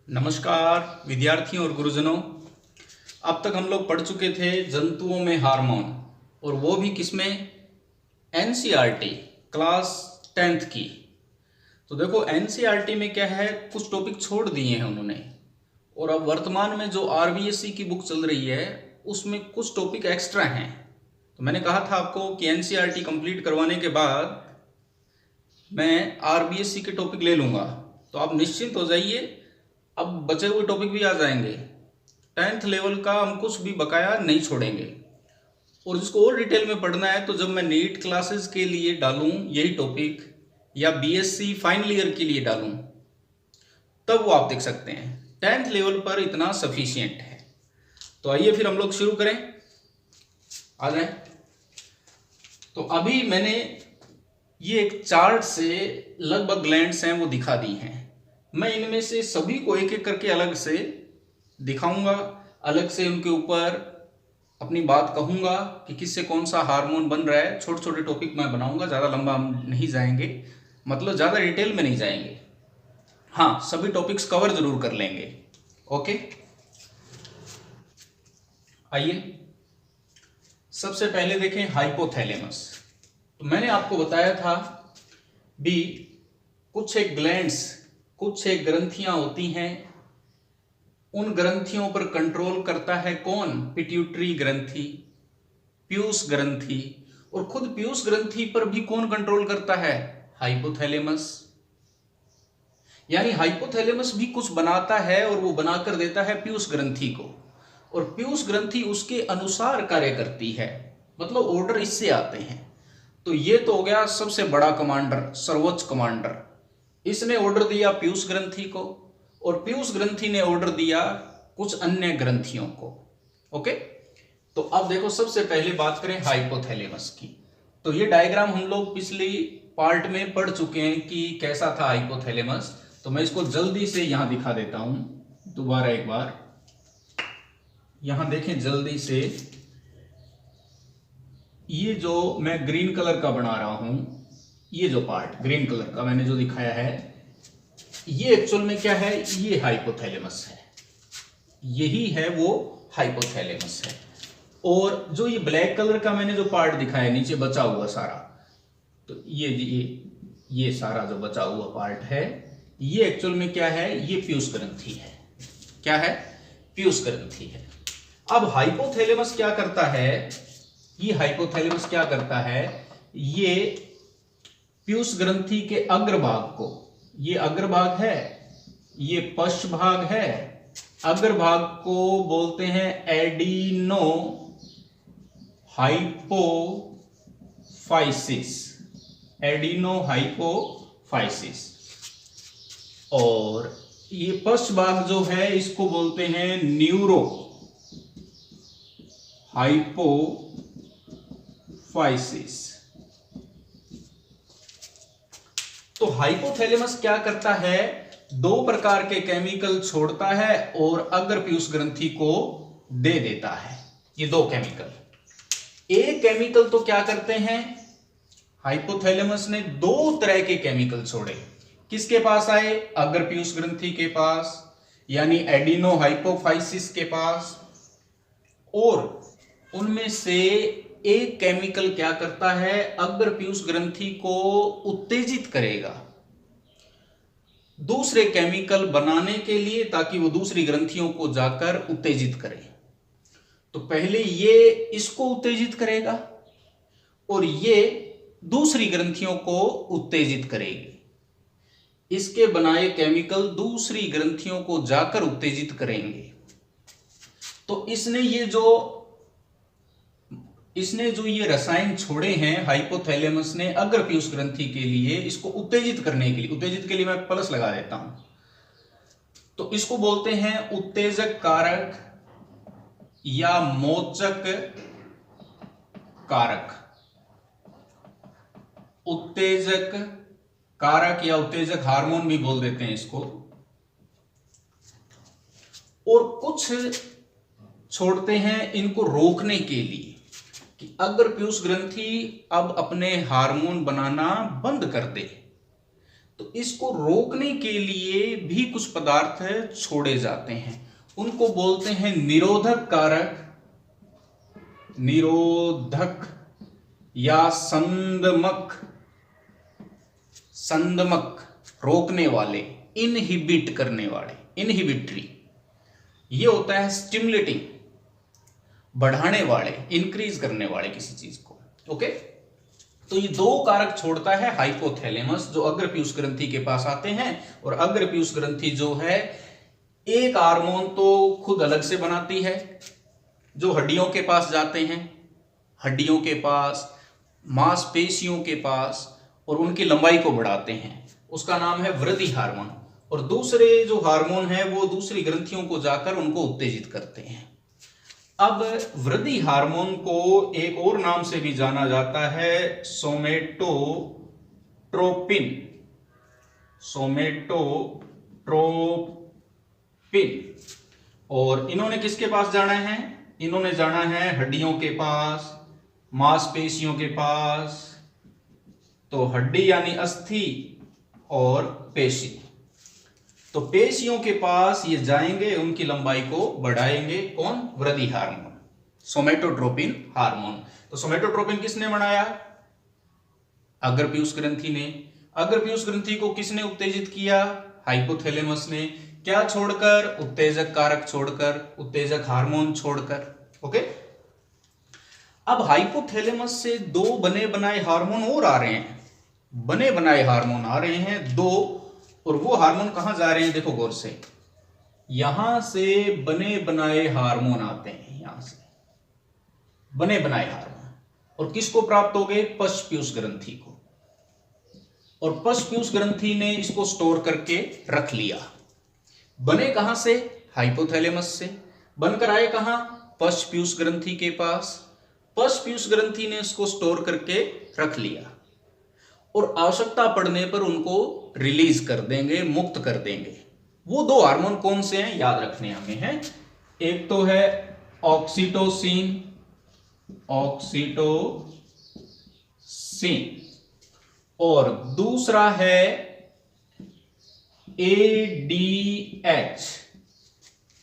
नमस्कार विद्यार्थियों और गुरुजनों। अब तक हम लोग पढ़ चुके थे जंतुओं में हार्मोन, और वो भी किसमें? एनसीईआरटी क्लास 10th की। तो देखो एनसीईआरटी में क्या है, कुछ टॉपिक छोड़ दिए हैं उन्होंने, और अब वर्तमान में जो आरबीएससी की बुक चल रही है उसमें कुछ टॉपिक एक्स्ट्रा हैं। तो मैंने कहा था आपको कि एनसीईआरटी कंप्लीट करवाने के बाद मैं आरबीएससी के टॉपिक ले लूँगा, तो आप निश्चिंत हो जाइए, अब बचे हुए टॉपिक भी आ जाएंगे। 10th लेवल का हम कुछ भी बकाया नहीं छोड़ेंगे। और जिसको और डिटेल में पढ़ना है तो जब मैं नीट क्लासेस के लिए डालूं यही टॉपिक, या बीएससी फाइनल ईयर के लिए डालूं, तब वो आप देख सकते हैं। 10th लेवल पर इतना सफिशिएंट है। तो आइए फिर हम लोग शुरू करें, आ जाए। तो अभी मैंने ये एक चार्ट से लगभग ग्लैंड्स हैं वो दिखा दी हैं। मैं इनमें से सभी को एक एक करके अलग से दिखाऊंगा, अलग से उनके ऊपर अपनी बात कहूंगा कि किससे कौन सा हार्मोन बन रहा है। छोटे छोटे टॉपिक मैं बनाऊंगा, ज़्यादा लंबा हम नहीं जाएंगे, मतलब ज़्यादा डिटेल में नहीं जाएंगे। हाँ, सभी टॉपिक्स कवर जरूर कर लेंगे। ओके, आइए सबसे पहले देखें हाइपोथैलेमस। तो मैंने आपको बताया था भी कुछ एक ग्लैंड्स, कुछ एक ग्रंथियां होती हैं, उन ग्रंथियों पर कंट्रोल करता है कौन? पिट्यूटरी ग्रंथि, पीयूष ग्रंथि। और खुद पीयूष ग्रंथि पर भी कौन कंट्रोल करता है? हाइपोथैलेमस। यानी हाइपोथैलेमस भी कुछ बनाता है और वो बनाकर देता है पीयूष ग्रंथि को, और पीयूष ग्रंथि उसके अनुसार कार्य करती है, मतलब ऑर्डर इससे आते हैं। तो ये तो हो गया सबसे बड़ा कमांडर, सर्वोच्च कमांडर। इसने ऑर्डर दिया पीयूष ग्रंथि को, और पीयूष ग्रंथि ने ऑर्डर दिया कुछ अन्य ग्रंथियों को। ओके, तो अब देखो सबसे पहले बात करें हाइपोथैलेमस की। तो ये डायग्राम हम लोग पिछली पार्ट में पढ़ चुके हैं कि कैसा था हाइपोथैलेमस। तो मैं इसको जल्दी से यहां दिखा देता हूं दोबारा एक बार। यहां देखें जल्दी से, ये जो मैं ग्रीन कलर का बना रहा हूं, ये जो पार्ट ग्रीन कलर का मैंने जो दिखाया है, ये एक्चुअल में क्या है? ये हाइपोथैलेमस है, यही है वो हाइपोथैलेमस है। और जो ये ब्लैक कलर का मैंने जो पार्ट दिखाया नीचे बचा हुआ सारा, तो ये सारा जो बचा हुआ पार्ट है, ये एक्चुअल में क्या है? ये पीयूष ग्रंथि है। क्या है? पीयूष ग्रंथि है। अब हाइपोथैलेमस क्या करता है? ये हाइपोथैलेमस क्या करता है? ये पीयूष ग्रंथि के अग्रभाग को, ये अग्रभाग है, ये पश्च भाग है, अग्रभाग को बोलते हैं एडिनो हाइपोफाइसिस, एडिनो हाइपोफाइसिस। और ये पश्च भाग जो है इसको बोलते हैं न्यूरो हाइपोफाइसिस। तो हाइपोथैलेमस क्या करता है? दो प्रकार के केमिकल छोड़ता है और अग्र पीयूष ग्रंथि को दे देता है। ये दो केमिकल, एक केमिकल तो क्या करते हैं? हाइपोथैलेमस ने दो तरह के केमिकल छोड़े। किसके पास आए? अग्र पीयूष ग्रंथि के पास, यानी एडिनो हाइपोफाइसिस के पास। और उनमें से एक केमिकल क्या करता है? अग्र पीयूष ग्रंथि को उत्तेजित करेगा दूसरे केमिकल बनाने के लिए, ताकि वो दूसरी ग्रंथियों को जाकर उत्तेजित करे। तो पहले ये इसको उत्तेजित करेगा और ये दूसरी ग्रंथियों को उत्तेजित करेगी। इसके बनाए केमिकल दूसरी ग्रंथियों को जाकर उत्तेजित करेंगे। तो इसने जो ये रसायन छोड़े हैं हाइपोथैलेमस ने अग्र पीयूष ग्रंथि के लिए, इसको उत्तेजित करने के लिए, उत्तेजित के लिए मैं प्लस लगा देता हूं, तो इसको बोलते हैं उत्तेजक कारक या मोचक कारक। उत्तेजक कारक या उत्तेजक हार्मोन भी बोल देते हैं इसको। और कुछ छोड़ते हैं इनको रोकने के लिए कि अगर पीयूष ग्रंथि अब अपने हार्मोन बनाना बंद कर दे, तो इसको रोकने के लिए भी कुछ पदार्थ छोड़े जाते हैं, उनको बोलते हैं निरोधक कारक, निरोधक या संदमक, संदमक रोकने वाले, इनहिबिट करने वाले, इनहिबिटरी। ये होता है स्टिमुलेटिंग, बढ़ाने वाले, इंक्रीज करने वाले किसी चीज को। ओके, तो ये दो कारक छोड़ता है हाइपोथैलेमस, जो अग्रपीयूष ग्रंथि के पास आते हैं। और अग्रपीयूष ग्रंथि जो है एक हार्मोन तो खुद अलग से बनाती है, जो हड्डियों के पास जाते हैं, हड्डियों के पास, मांसपेशियों के पास, और उनकी लंबाई को बढ़ाते हैं, उसका नाम है वृद्धि हार्मोन। और दूसरे जो हार्मोन है वो दूसरी ग्रंथियों को जाकर उनको उत्तेजित करते हैं। अब वृद्धि हार्मोन को एक और नाम से भी जाना जाता है, सोमेटोट्रोपिन, सोमेटोट्रोपिन। और इन्होंने किसके पास जाना है? इन्होंने जाना है हड्डियों के पास, मांसपेशियों के पास। तो हड्डी यानी अस्थि और पेशी, तो पेशियों के पास ये जाएंगे, उनकी लंबाई को बढ़ाएंगे। कौन? वृद्धि हार्मोन, सोमेटोट्रोपिन हार्मोन। तो सोमेटोट्रोपिन किसने बनाया? अग्रपीयूष ग्रंथि ने। अग्रपीयूष ग्रंथि को किसने उत्तेजित किया? हाइपोथैलेमस ने। क्या छोड़कर? उत्तेजक कारक छोड़कर, उत्तेजक हार्मोन छोड़कर। ओके, अब हाइपोथैलेमस से दो बने बनाए हार्मोन और आ रहे हैं, बने बनाए हार्मोन आ रहे हैं दो। और वो हार्मोन कहां जा रहे हैं? देखो गौर से, यहां से बने बनाए हार्मोन आते हैं, यहां से बने बनाए हार्मोन। और किसको प्राप्त हो गए? पशपीयूष ग्रंथि को। और पशपीयूष ग्रंथि ने इसको स्टोर करके रख लिया। बने कहां से? हाइपोथैलेमस से। बनकर आए कहां? पशपीयूष ग्रंथि के पास। पशपीयूष ग्रंथि ने इसको स्टोर करके रख लिया और आवश्यकता पड़ने पर उनको रिलीज कर देंगे, मुक्त कर देंगे। वो दो हार्मोन कौन से हैं याद रखने हमें हैं। एक तो है ऑक्सीटोसिन, ऑक्सीटोसिन, और दूसरा है एडीएच।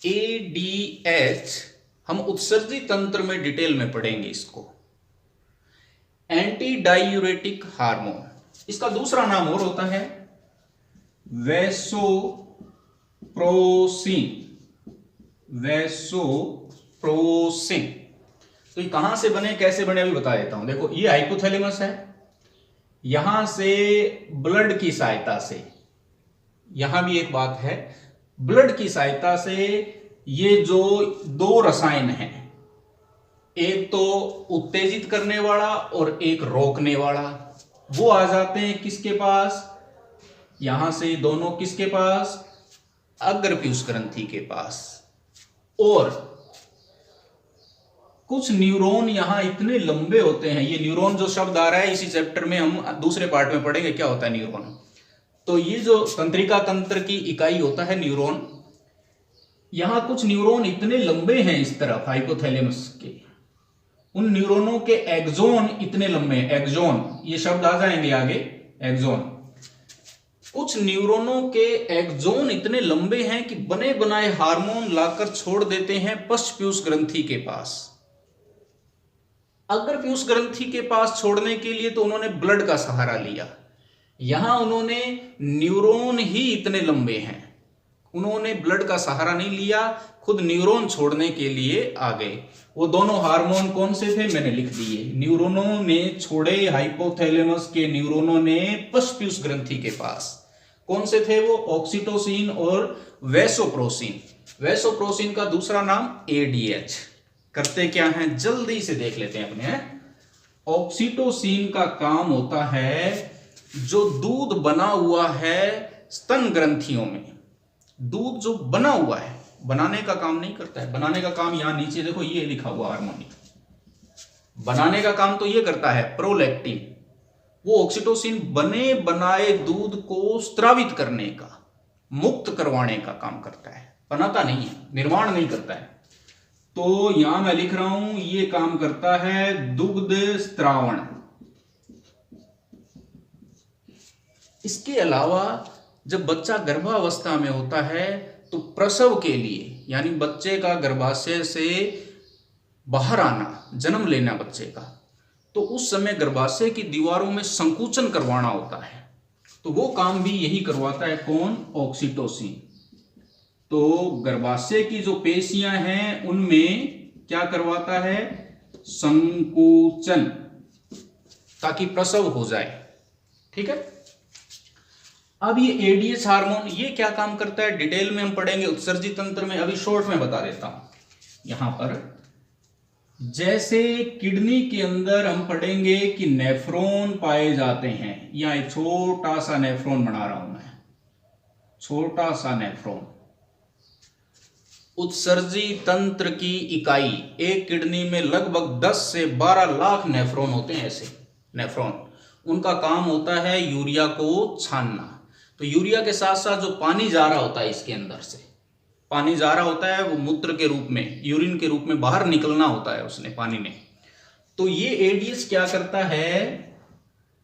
एडीएच हम उत्सर्जी तंत्र में डिटेल में पढ़ेंगे इसको, एंटी डायूरेटिक हार्मोन। इसका दूसरा नाम और होता है वैसोप्रोसिन, वैसोप्रोसिन। तो ये कहां से बने, कैसे बने, अभी बता देता हूं। देखो, ये हाइपोथैलेमस है, यहां से ब्लड की सहायता से, यहां भी एक बात है, ब्लड की सहायता से ये जो दो रसायन हैं, एक तो उत्तेजित करने वाला और एक रोकने वाला, वो आ जाते हैं किसके पास? यहां से दोनों किसके पास? अग्रपीयूष ग्रंथि के पास। और कुछ न्यूरॉन यहां इतने लंबे होते हैं, ये न्यूरॉन जो शब्द आ रहा है इसी चैप्टर में हम दूसरे पार्ट में पढ़ेंगे क्या होता है न्यूरॉन। तो ये जो तंत्रिका तंत्र की इकाई होता है न्यूरॉन, यहां कुछ न्यूरॉन इतने लंबे हैं इस तरफ हाइपोथैलेमस के, उन न्यूरॉनों के एक्सोन इतने लंबे हैं, एक्सोन, ये शब्द आ जाएंगे आगे, एक्सोन। कुछ न्यूरॉनों के एक्सोन इतने लंबे हैं कि बने बनाए हार्मोन लाकर छोड़ देते हैं पशपीयूष ग्रंथि के पास। अग्रपीयूष ग्रंथि के पास छोड़ने के लिए तो उन्होंने ब्लड का सहारा लिया, यहां उन्होंने न्यूरॉन ही इतने लंबे हैं, उन्होंने ब्लड का सहारा नहीं लिया, खुद न्यूरॉन छोड़ने के लिए आ गए। वो दोनों हार्मोन कौन से थे मैंने लिख दिए, न्यूरॉनों ने छोड़े, हाइपोथैलेमस के न्यूरॉनों ने पशपीयूष ग्रंथि के पास। कौन से थे वो? ऑक्सीटोसिन और वैसोप्रोसिन। वैसोप्रोसिन का दूसरा नाम एडीएच। करते क्या है जल्दी से देख लेते हैं अपने। ऑक्सीटोसिन का काम होता है जो दूध बना हुआ है स्तन ग्रंथियों में, दूध जो बना हुआ है, बनाने का काम नहीं करता है, बनाने का काम यहां नीचे देखो ये लिखा हुआ हार्मोन, बनाने का काम तो ये करता है प्रोलैक्टिन। वो ऑक्सीटोसिन बने बनाए दूध को स्त्रावित करने का, मुक्त करवाने का काम करता है, बनाता नहीं है, निर्माण नहीं करता है। तो यहां मैं लिख रहा हूं ये काम करता है दुग्ध स्त्रावण। इसके अलावा जब बच्चा गर्भावस्था में होता है तो प्रसव के लिए, यानी बच्चे का गर्भाशय से बाहर आना, जन्म लेना बच्चे का, तो उस समय गर्भाशय की दीवारों में संकुचन करवाना होता है। तो वो काम भी यही करवाता है, कौन? ऑक्सीटोसिन। तो गर्भाशय की जो पेशियां हैं उनमें क्या करवाता है? संकुचन, ताकि प्रसव हो जाए। ठीक है। अब ये एडीएच हार्मोन ये क्या काम करता है डिटेल में हम पढ़ेंगे उत्सर्जी तंत्र में, अभी शॉर्ट में बता देता हूं। यहां पर जैसे किडनी के अंदर हम पढ़ेंगे कि नेफ्रॉन पाए जाते हैं, या एक छोटा सा नेफ्रॉन बना रहा हूं मैं, छोटा सा नेफ्रॉन। उत्सर्जी तंत्र की इकाई, एक किडनी में लगभग 10 से 12 लाख नेफ्रॉन होते हैं। ऐसे नेफ्रॉन, उनका काम होता है यूरिया को छानना। तो यूरिया के साथ साथ जो पानी जा रहा होता है, इसके अंदर से पानी जा रहा होता है, वो मूत्र के रूप में, यूरिन के रूप में बाहर निकलना होता है उसने, पानी ने। तो ये एडीएच क्या करता है,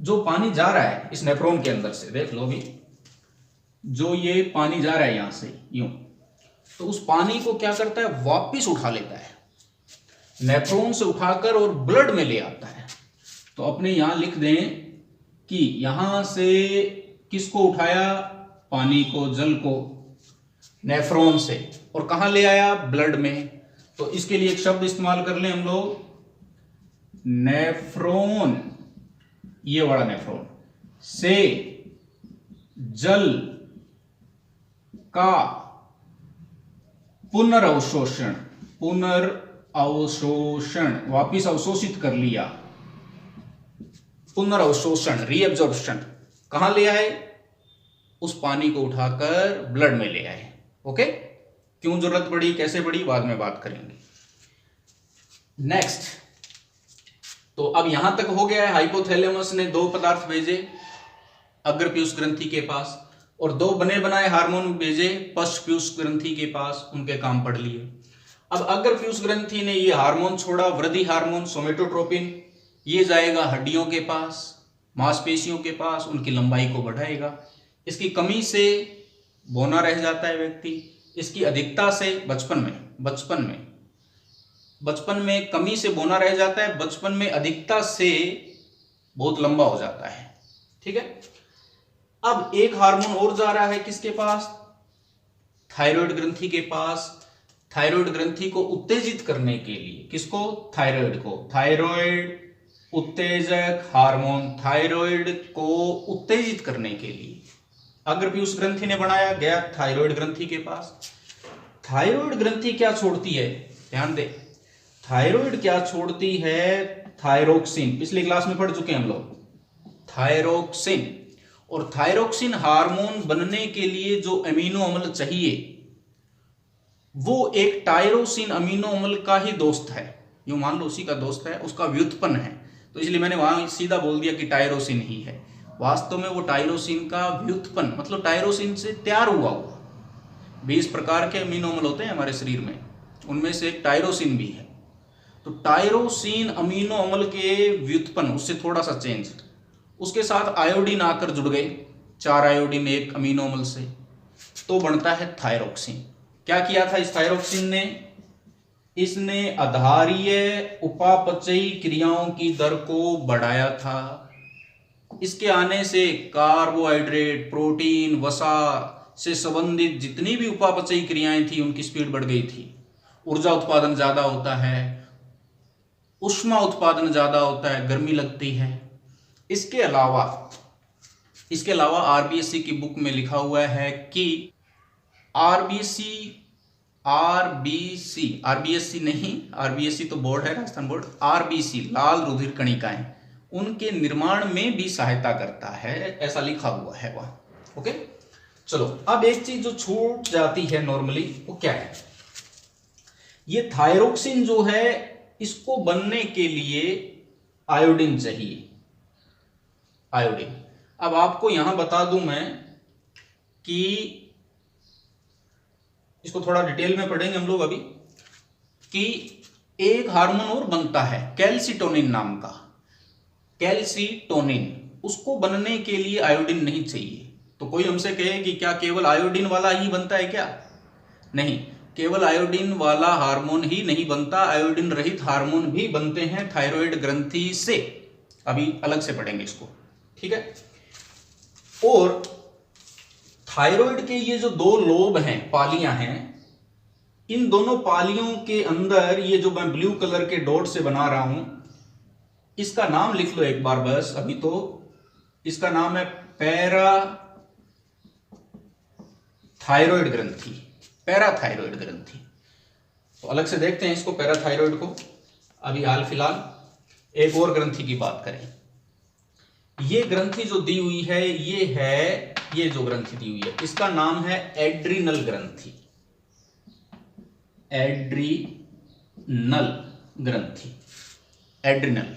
जो पानी जा रहा है इस नेफ्रॉन के अंदर से, देख लो भी, जो ये पानी जा रहा है यहां से यूं, तो उस पानी को क्या करता है, वापिस उठा लेता है, नेफ्रॉन से उठाकर और ब्लड में ले आता है। तो अपने यहां लिख दें कि यहां से किसको उठाया, पानी को, जल को, नेफ्रॉन से, और कहां ले आया, ब्लड में। तो इसके लिए एक शब्द इस्तेमाल कर लें हम लोग, नेफ्रॉन, ये वाला नेफ्रॉन से जल का पुनर्अवशोषण, पुनर्अवशोषण, वापिस अवशोषित कर लिया, पुनर्अवशोषण, रीअब्जॉर्प्शन, कहां ले आए, उस पानी को उठाकर ब्लड में ले आए। ओके, क्यों जरूरत पड़ी, कैसे पड़ी, बाद में बात करेंगे। नेक्स्ट, तो अब यहां तक हो गया है। हाइपोथैलेमस ने 2 पदार्थ भेजे अग्रपीयूष ग्रंथि के पास, और 2 बने बनाए हार्मोन भेजे पश्चपीयूष ग्रंथि के पास, उनके काम पढ़ लिए। अब अग्रपीयूष ग्रंथि ने ये हार्मोन छोड़ा, वृद्धि हार्मोन सोमेटोट्रोपिन, ये जाएगा हड्डियों के पास, मांसपेशियों के पास, उनकी लंबाई को बढ़ाएगा। इसकी कमी से बौना रह जाता है व्यक्ति, इसकी अधिकता से बचपन में कमी से बौना रह जाता है, बचपन में अधिकता से बहुत लंबा हो जाता है। ठीक है। अब एक हार्मोन और जा रहा है किसके पास, थायराइड ग्रंथि के पास। थायराइड ग्रंथि को उत्तेजित करने के लिए, किसको, थायराइड को, थायराइड उत्तेजक हार्मोन, थायराइड को उत्तेजित करने के लिए अग्रपीयूष ग्रंथि ने बनाया, गया थायराइड ग्रंथि के पास। थायराइड ग्रंथि क्या छोड़ती है, ध्यान दे, थायराइड क्या छोड़ती है, थायरोक्सिन, पिछली क्लास में पढ़ चुके हैं हम लोग, थायरोक्सिन। और थायरोक्सिन हार्मोन बनने के लिए जो अमीनो अम्ल चाहिए, वो एक टायरोसिन अमीनो अम्ल का ही दोस्त है, यूं मान लो उसी का दोस्त है, उसका व्युत्पन्न है। तो इसलिए मैंने वहां सीधा बोल दिया कि टायरोसिन ही है। वास्तव में वो टायरोसिन का व्युत्पन्न, मतलब टायरोसिन से तैयार हुआ 20 प्रकार के अमीनो अम्ल होते हैं हमारे शरीर में, उनमें से एक टायरोसिन भी है। तो टायरोसिन अमीनो अम्ल के व्युत्पन्न, उससे थोड़ा सा चेंज, उसके साथ आयोडीन आकर जुड़ गए, 4 आयोडीन एक अमीनो अम्ल से, तो बनता है थायरोक्सिन। क्या किया था इस थायरोक्सिन ने, इसने आधारीय उपापचयी क्रियाओं की दर को बढ़ाया था। इसके आने से कार्बोहाइड्रेट, प्रोटीन, वसा से संबंधित जितनी भी उपापचयी क्रियाएं थी, उनकी स्पीड बढ़ गई थी। ऊर्जा उत्पादन ज्यादा होता है, ऊष्मा उत्पादन ज्यादा होता है, गर्मी लगती है। इसके अलावा आरबीएससी की बुक में लिखा हुआ है कि आरबीएससी नहीं, आरबीएससी तो बोर्ड है, राजस्थान बोर्ड, आरबीसी लाल रुधिर कणिकाएं, उनके निर्माण में भी सहायता करता है, ऐसा लिखा हुआ है वहां। ओके, चलो अब एक चीज जो छूट जाती है नॉर्मली, वो क्या है, ये थायरोक्सिन जो है, इसको बनने के लिए आयोडीन चाहिए, आयोडीन। अब आपको यहां बता दूं मैं कि इसको थोड़ा डिटेल में पढ़ेंगे हम लोग अभी, कि एक हार्मोन और बनता है कैल्सिटोनिन नाम का, कैल्सिटोनिन। उसको बनने के लिए आयोडीन नहीं चाहिए। तो कोई हमसे कहे कि क्या केवल आयोडीन वाला ही बनता है क्या? नहीं, केवल आयोडीन वाला हार्मोन ही नहीं बनता, आयोडीन रहित हार्मोन भी बनते हैं थायराइड ग्रंथि से। अभी अलग से पढ़ेंगे इसको, ठीक है। और थायराइड के ये जो दो लोब हैं, पालियां हैं, इन दोनों पालियों के अंदर ये जो मैं ब्लू कलर के डॉट से बना रहा हूं, इसका नाम लिख लो एक बार बस अभी। तो इसका नाम है पैराथायरॉयड ग्रंथि, पैराथायरॉयड ग्रंथि। तो अलग से देखते हैं इसको, पैराथायरॉयड को। अभी हाल फिलहाल एक और ग्रंथि की बात करें। ये ग्रंथि जो दी हुई है, ये जो ग्रंथि दी हुई है, इसका नाम है एड्रिनल ग्रंथि, एड्रिनल ग्रंथि, एड्रिनल।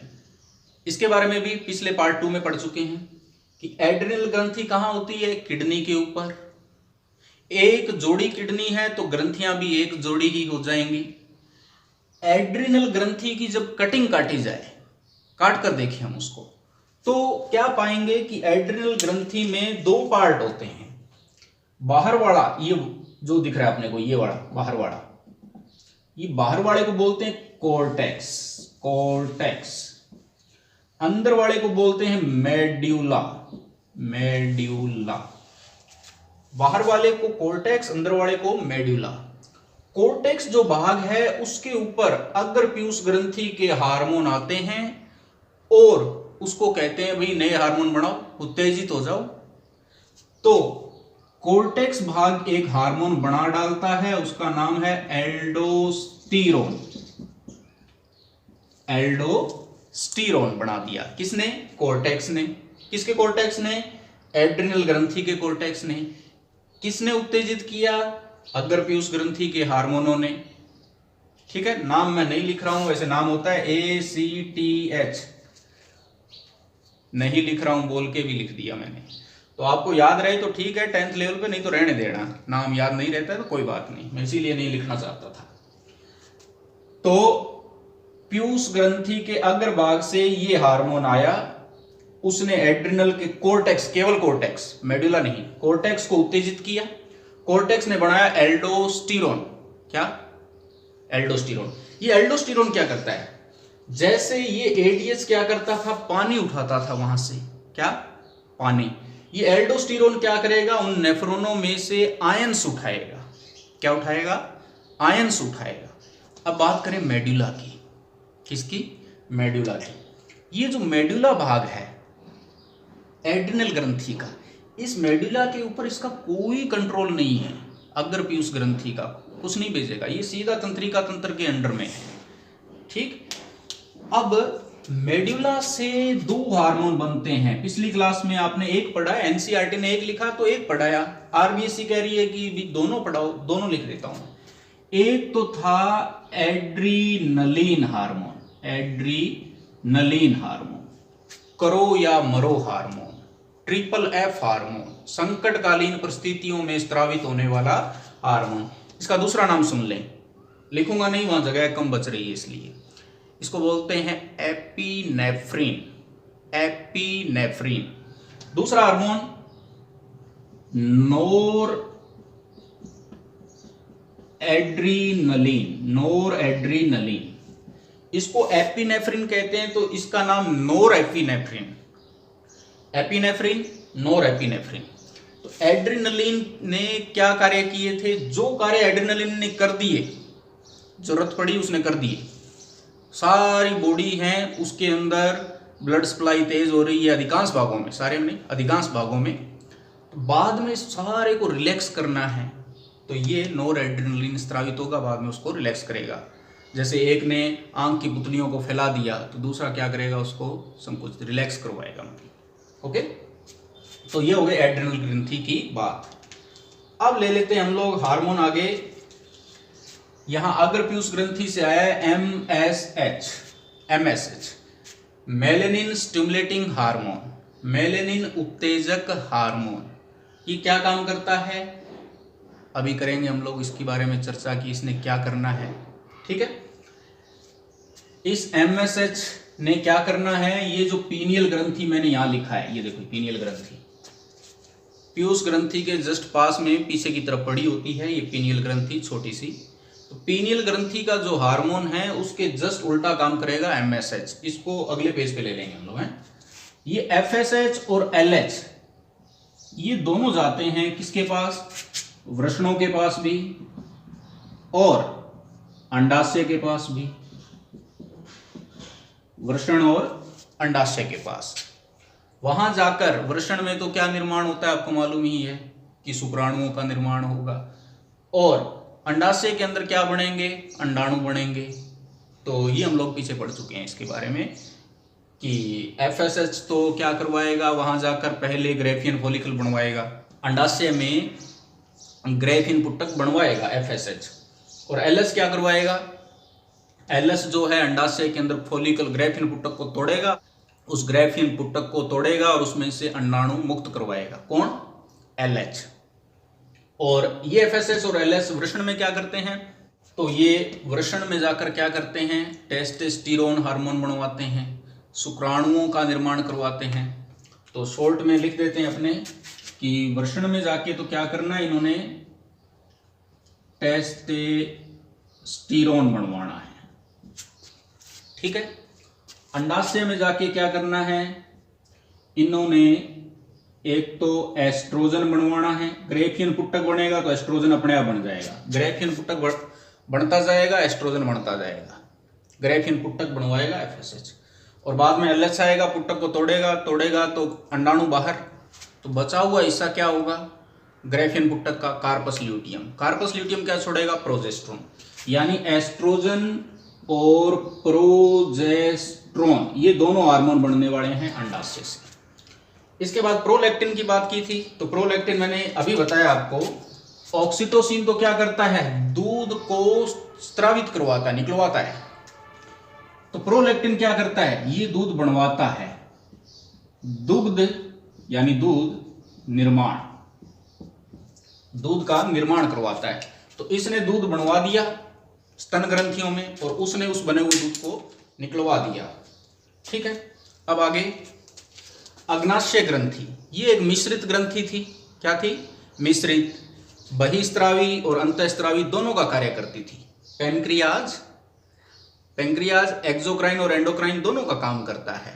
इसके बारे में भी पिछले पार्ट 2 में पढ़ चुके हैं कि एड्रिनल ग्रंथि कहां होती है? किडनी के ऊपर। एक जोड़ी किडनी है तो ग्रंथियां भी एक जोड़ी ही हो जाएंगी। एड्रिनल ग्रंथि की जब कटिंग काटी जाए, काट कर देखें हम उसको, तो क्या पाएंगे कि एड्रिनल ग्रंथि में दो पार्ट होते हैं। बाहर वाला, ये जो दिख रहा है अपने को, ये वाला बाहर वाला, ये बाहर वाले को बोलते हैं कोर्टेक्स, कोर्टेक्स। अंदर वाले को बोलते हैं मेड्यूला, मेड्यूला। बाहर वाले को कोर्टेक्स, अंदर वाले को मेड्यूला। कोर्टेक्स जो भाग है, उसके ऊपर अग्र पीयूष ग्रंथि के हार्मोन आते हैं और उसको कहते हैं भाई नए हार्मोन बनाओ, उत्तेजित हो जाओ। तो कोर्टेक्स भाग एक हार्मोन बना डालता है, उसका नाम है एल्डोस्टेरोन। एल्डोस्टेरोन बना दिया किसने? कोर्टेक्स ने। किसके कोर्टेक्स ने? एड्रिनल ग्रंथि के कोर्टेक्स ने। किसने उत्तेजित किया? अग्र पीयूष ग्रंथि के हार्मोनों ने। ठीक है, नाम मैं नहीं लिख रहा हूं, वैसे नाम होता है ACTH, नहीं लिख रहा हूं, बोल के भी लिख दिया मैंने। तो आपको याद रहे तो ठीक है 10th लेवल पे, नहीं तो रहने देना। नाम याद नहीं रहता है तो कोई बात नहीं, मैं इसीलिए नहीं लिखना चाहता था। तो पीयूष ग्रंथि के अग्रभाग से ये हार्मोन आया, उसने एड्रिनल के कोर्टेक्स, केवल कोर्टेक्स, मेडुला नहीं, कोर्टेक्स को उत्तेजित किया। कोर्टेक्स ने बनाया एल्डोस्टेरोन। क्या? एल्डोस्टेरोन। ये एल्डोस्टेरोन क्या करता है? जैसे ये ADH क्या करता था? पानी उठाता था वहां से, क्या? पानी। ये एल्डोस्टेरोन क्या करेगा? उन नेफ्रॉनों में से आयंस उठाएगा। क्या उठाएगा? आयंस उठाएगा। अब बात करें मेडुला की। किसकी? मेडुला की। ये जो मेडुला भाग है एड्रिनल ग्रंथि का, इस मेडुला के ऊपर इसका कोई कंट्रोल नहीं है। अग्र पीयूष ग्रंथि का कुछ नहीं भेजेगा, ये सीधा तंत्रिका तंत्र के अंडर में है। ठीक, अब मेडुला से दो हार्मोन बनते हैं। पिछली क्लास में आपने एक पढ़ा, NCERT ने एक लिखा तो एक पढ़ाया, RBSC कह रही है कि भी दोनों पढ़ाओ, दोनों लिख देता हूं। एक तो था एड्रीनलिन हार्मोन, एड्रीनलिन हार्मोन, करो या मरो हार्मोन, FFF हार्मोन, संकटकालीन परिस्थितियों में स्त्रावित होने वाला हार्मोन। इसका दूसरा नाम सुन लें, लिखूंगा नहीं, वहां जगह कम बच रही है इसलिए। इसको बोलते हैं एपिनेफ्रिन, एपिनेफ्रिन। दूसरा हार्मोन नोर एड्रीनलिन, नोर एड्रीनलिन। इसको एपिनेफ्रिन कहते हैं, तो इसका नाम नोर एपिनेफ्रिन, एपिनेफ्रिन, नोर एपिनेफ्रिन। तो एड्रीनलिन ने क्या कार्य किए थे? जो कार्य एड्रीनलिन ने कर दिए, जरूरत पड़ी उसने कर दिए। सारी बॉडी है उसके अंदर ब्लड सप्लाई तेज हो रही है अधिकांश भागों में, सारे में नहीं, अधिकांश भागों में। तो बाद में सारे को रिलैक्स करना है, तो ये नोर एड्रेनलिन स्रावित होगा, बाद में उसको रिलैक्स करेगा। जैसे एक ने आंख की पुतलियों को फैला दिया तो दूसरा क्या करेगा? उसको संकुचित, रिलैक्स करवाएगा। ओके, तो ये हो गई एड्रेनल ग्रंथि की बात। अब ले लेते हैं हम लोग हार्मोन आगे। यहां अग्र पीयूष ग्रंथि से आया है MSH, MSH, melanin stimulating hormone, melanin उत्तेजक हार्मोन। ये क्या काम करता है अभी करेंगे हम लोग इसके बारे में चर्चा कि इसने क्या करना है। ठीक है, इस MSH ने क्या करना है, ये जो पीनियल ग्रंथि मैंने यहां लिखा है, ये देखो पीनियल ग्रंथि, पीयूष ग्रंथि के जस्ट पास में पीछे की तरफ पड़ी होती है ये पीनियल ग्रंथि छोटी सी। तो पीनियल ग्रंथि का जो हार्मोन है उसके जस्ट उल्टा काम करेगा एमएसएच। इसको अगले पेज पे ले लेंगे हम लोग हैं। ये एफएसएच और एलएच ये दोनों जाते हैं किसके पास, वृषणों के पास भी और अंडाशय के पास भी, वृषण और अंडाशय के पास। वहां जाकर वृषण में तो क्या निर्माण होता है आपको मालूम ही है कि शुक्राणुओं का निर्माण होगा, और अंडाशय के अंदर क्या बनेंगे, अंडाणु बनेंगे। तो ये हम लोग पीछे पढ़ चुके हैं इसके बारे में कि एफएसएच तो क्या करवाएगा, वहां जाकर पहले ग्रेफियन फॉलिकल बनवाएगा, अंडाशय में ग्रेफियन पुटक बनवाएगा एफएसएच, और एलएस क्या करवाएगा, एलएस जो है अंडाशय के अंदर फॉलिकल ग्रेफियन पुटक को तोड़ेगा, उस ग्रेफियन पुटक को तोड़ेगा और उसमें से अंडाणु मुक्त करवाएगा, कौन, एलएच। और ये एफएसएच और एलएस वृषण में क्या करते हैं, तो ये वृषण में जाकर क्या करते हैं, टेस्टोस्टेरोन हार्मोन बनवाते हैं, शुक्राणुओं का निर्माण करवाते हैं। तो शॉर्ट में लिख देते हैं अपने कि वृषण में जाके तो क्या करना है, इन्होंने टेस्टोस्टेरोन बनवाना है, ठीक है। अंडाशय में जाके क्या करना है, इन्होंने एक तो एस्ट्रोजन बनवाना है, ग्रेफियन पुटक बनेगा तो एस्ट्रोजन अपने आप बन जाएगा, ग्रेफियन पुटक बनता जाएगा, एस्ट्रोजन बनता जाएगा, ग्रेफियन पुटक बनवाएगा एफएसएच, और बाद में एलएच आएगा, पुटक को तोड़ेगा तो अंडाणु बाहर, तो बचा हुआ हिस्सा क्या होगा, ग्रेफियन पुटक का कार्पस ल्यूटियम। कार्पस ल्यूटियम क्या छोड़ेगा, प्रोजेस्ट्रॉन, यानी एस्ट्रोजन और प्रोजेस्ट्रॉन ये दोनों हार्मोन बनने वाले हैं अंडाशय से। इसके बाद प्रोलैक्टिन की बात की थी, तो प्रोलैक्टिन मैंने अभी बताया आपको, ऑक्सीटोसिन तो क्या करता है, दूध को स्रावित करवाता है, निकलवाता है। तो प्रोलैक्टिन क्या करता है, ये दूध बनवाता है, दुग्ध यानी दूध निर्माण, दूध का निर्माण करवाता है। तो इसने दूध बनवा दिया स्तन ग्रंथियों में और उसने उस बने हुए दूध को निकलवा दिया, ठीक है। अब आगे अग्नाशय ग्रंथि, ये एक मिश्रित ग्रंथि थी, क्या थी, मिश्रित, बहिस्त्रावी और अंतःस्त्रावी दोनों का कार्य करती थी। पेंक्रियाज एक्सोक्राइन और एंडोक्राइन दोनों का काम करता है।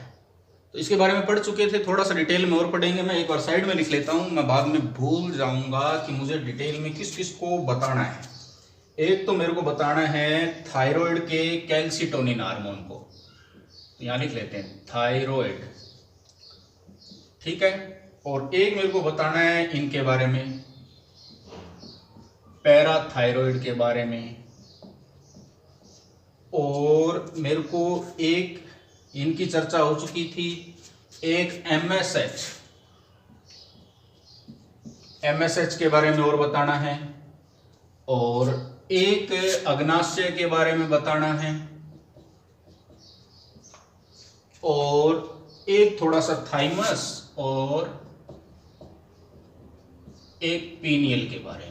तो इसके बारे में पढ़ चुके थे, थोड़ा सा डिटेल में और पढ़ेंगे। मैं एक बार साइड में लिख लेता हूं, मैं बाद में भूल जाऊंगा कि मुझे डिटेल में किस किस को बताना है। एक तो मेरे को बताना है थायराइड के कैल्सिटोनिन हार्मोन को, तो यहां लिख लेते हैं थायराइड, ठीक है। और एक मेरे को बताना है इनके बारे में, पैराथायराइड के बारे में, और मेरे को एक इनकी चर्चा हो चुकी थी, एक एमएसएच के बारे में और बताना है, और एक अग्नाशय के बारे में बताना है, और एक थोड़ा सा थाइमस और एक पीनियल के बारे में।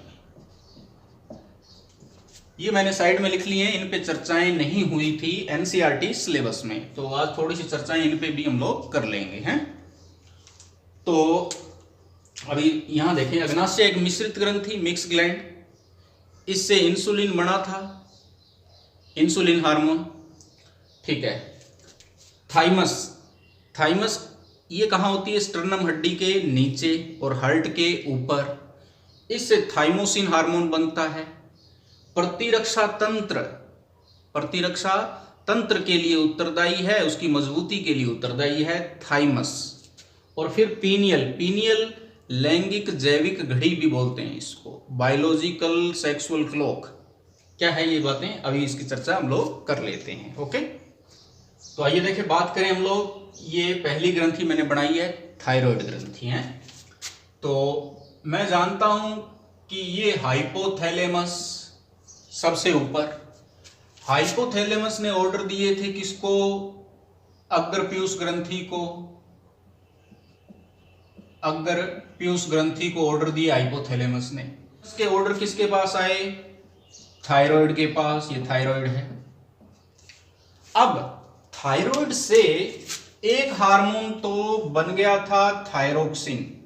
ये मैंने साइड में लिख ली हैं, इन पे चर्चाएं नहीं हुई थी एनसीईआरटी सिलेबस में, तो आज थोड़ी सी चर्चाएं इन पे भी हम लोग कर लेंगे हैं। तो अभी यहां देखें, अग्नाशय एक मिश्रित ग्रंथि, मिक्स ग्लैंड, इससे इंसुलिन बना था, इंसुलिन हार्मोन, ठीक है। थाइमस ये कहाँ होती है, स्टर्नम हड्डी के नीचे और हार्ट के ऊपर, इससे थाइमोसिन हार्मोन बनता है। प्रतिरक्षा तंत्र के लिए उत्तरदायी है, उसकी मजबूती के लिए उत्तरदायी है थाइमस। और फिर पीनियल लैंगिक जैविक घड़ी भी बोलते हैं इसको, बायोलॉजिकल सेक्सुअल क्लॉक। क्या है ये बातें, अभी इसकी चर्चा हम लोग कर लेते हैं, ओके। तो आइए देखें, बात करें हम लोग, ये पहली ग्रंथि मैंने बनाई है थायराइड ग्रंथि है। तो मैं जानता हूं कि ये हाइपोथैलेमस सबसे ऊपर, हाइपोथैलेमस ने ऑर्डर दिए थे किसको, अग्र पीयूष ग्रंथि को, अग्र पीयूष ग्रंथि को ऑर्डर दिया हाइपोथैलेमस ने। इसके ऑर्डर किसके पास आए, थायराइड के पास, ये थायराइड है। अब थायराइड से एक हार्मोन तो बन गया था थायरोक्सिन।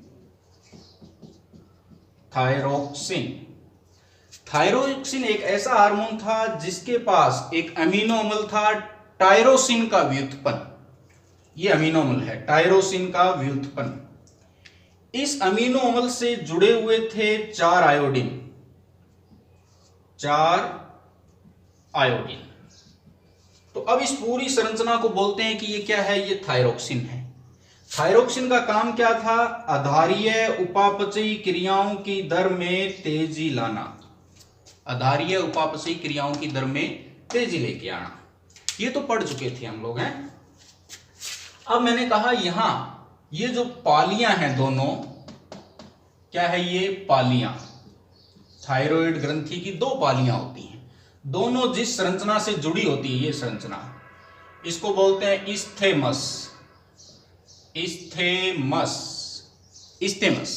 थायरोक्सिन एक ऐसा हार्मोन था जिसके पास एक अमीनो अम्ल था टायरोसिन का व्युत्पन्न। ये अमीनो अम्ल है टायरोसिन का व्युत्पन्न। इस अमीनो अम्ल से जुड़े हुए थे 4 आयोडीन। तो अब इस पूरी संरचना को बोलते हैं कि ये क्या है, ये थायरोक्सिन है। थायरोक्सिन का काम क्या था, आधारीय उपापचयी क्रियाओं की दर में तेजी लाना। आधारीय उपापचयी क्रियाओं की दर में तेजी लेके आना। ये तो पढ़ चुके थे हम लोग हैं। अब मैंने कहा यहां ये जो पालियां हैं दोनों, क्या है ये पालियां, थायराइड ग्रंथि की 2 पालियां होती हैं, दोनों जिस संरचना से जुड़ी होती है, ये संरचना, इसको बोलते हैं इस्थेमस।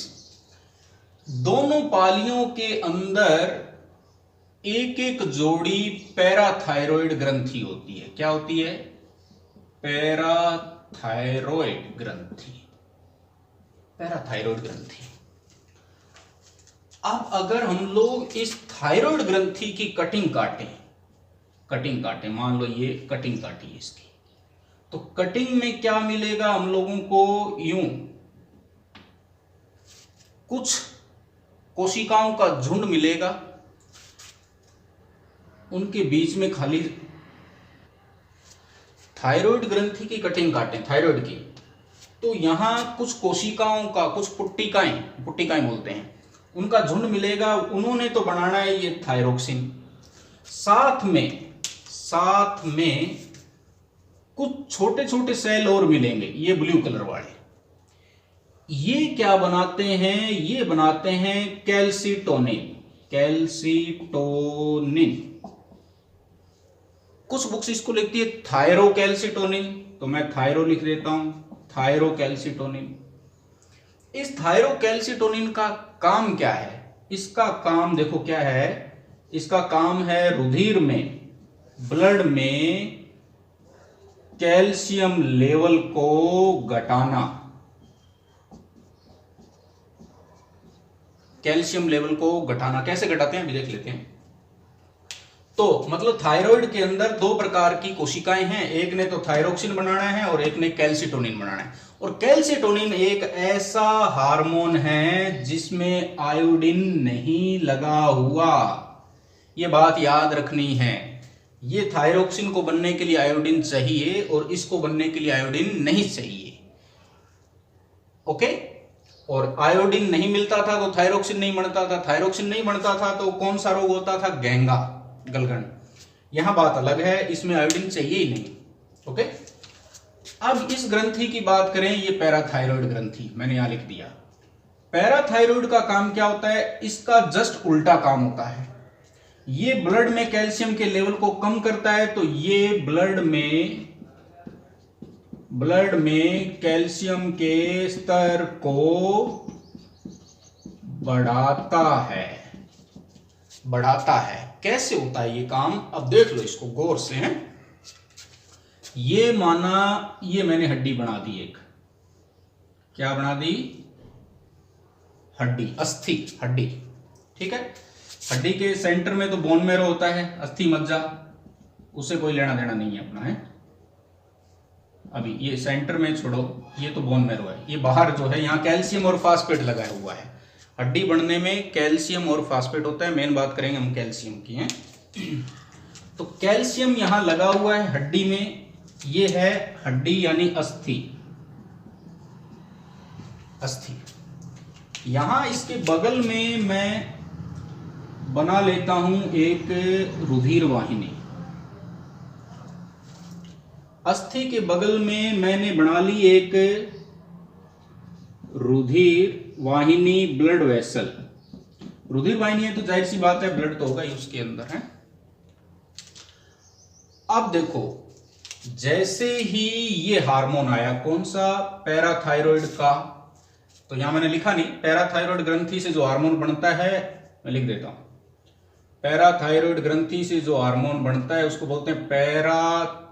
दोनों पालियों के अंदर एक एक जोड़ी पैराथायरॉयड ग्रंथि होती है। क्या होती है, पैराथायरॉयड ग्रंथि। अब अगर हम लोग इस थायराइड ग्रंथि की कटिंग काटें, मान लो ये कटिंग काटी है इसकी, तो कटिंग में क्या मिलेगा हम लोगों को, यूं कुछ कोशिकाओं का झुंड मिलेगा, उनके बीच में खाली, थायराइड ग्रंथि की कटिंग काटें थायराइड की, तो यहां कुछ कोशिकाओं का, कुछ पुट्टिकाएं बोलते हैं, उनका झुंड मिलेगा। उन्होंने तो बनाना है ये थायरोक्सिन। साथ में कुछ छोटे छोटे सेल और मिलेंगे, ये ब्लू कलर वाले। ये क्या बनाते हैं, ये बनाते हैं कैल्सीटोनिन। कुछ बुक्स इसको लिखती है थायरोकैल्सीटोनिन, तो मैं थायरो लिख देता हूं, थायरोकैल्सीटोनिन। इस थायरोकैल्सीटोनिन का काम क्या है, इसका काम देखो क्या है, इसका काम है रुधिर में, ब्लड में कैल्शियम लेवल को घटाना। कैसे घटाते हैं अभी देख लेते हैं। तो मतलब थायराइड के अंदर 2 प्रकार की कोशिकाएं हैं, एक ने तो थायरोक्सिन बनाना है और एक ने कैल्सीटोनिन बनाना है। और कैल्सीटोनिन एक ऐसा हार्मोन है जिसमें आयोडीन नहीं लगा हुआ, यह बात याद रखनी है। ये थायरोक्सिन को बनने के लिए आयोडीन चाहिए और इसको बनने के लिए आयोडीन नहीं चाहिए। ओके, और आयोडीन नहीं मिलता था तो थायरोक्सिन नहीं बनता था, थायरोक्सिन नहीं बनता था तो कौन सा रोग होता था, गलगंड। यहां बात अलग है, इसमें आयोडीन चाहिए ही नहीं। ओके, अब इस ग्रंथि की बात करें, ये पैराथायरॉयड ग्रंथि मैंने यहां लिख दिया। पैराथायरॉयड का काम क्या होता है, इसका जस्ट उल्टा काम होता है। ये ब्लड में कैल्शियम के लेवल को कम करता है, तो ये ब्लड में कैल्शियम के स्तर को बढ़ाता है। कैसे होता है ये काम, अब देख लो इसको गौर से हैं। ये माना, ये मैंने हड्डी बना दी एक, क्या बना दी, हड्डी, ठीक है। हड्डी के सेंटर में तो बोन मैरो होता है, अस्थि मज्जा, उससे कोई लेना देना नहीं है अपना, है। अभी ये सेंटर में छोड़ो, ये तो बोन मैरो है, ये बाहर जो है यहाँ कैल्शियम और फास्फेट लगाया हुआ है। हड्डी बनने में कैल्शियम और फास्फेट होता है, मेन बात करेंगे हम कैल्शियम की हैं। तो कैल्शियम यहां लगा हुआ है हड्डी में, ये है हड्डी यानी अस्थि। यहां इसके बगल में मैं बना लेता हूं एक रुधिर वाहिनी। अस्थि के बगल में मैंने बना ली एक रुधिर वाहिनी, ब्लड वेसल। रुधिर वाहिनी है तो जाहिर सी बात है ब्लड तो होगा ही उसके अंदर, है। अब देखो, जैसे ही ये हार्मोन आया, कौन सा, पैराथायरॉयड का, तो यहां मैंने लिखा नहीं, पैराथायरॉयड ग्रंथि से जो हार्मोन बनता है, मैं लिख देता हूं, पैराथायरॉयड ग्रंथि से जो हार्मोन बनता है उसको बोलते हैं पैराथायरॉयड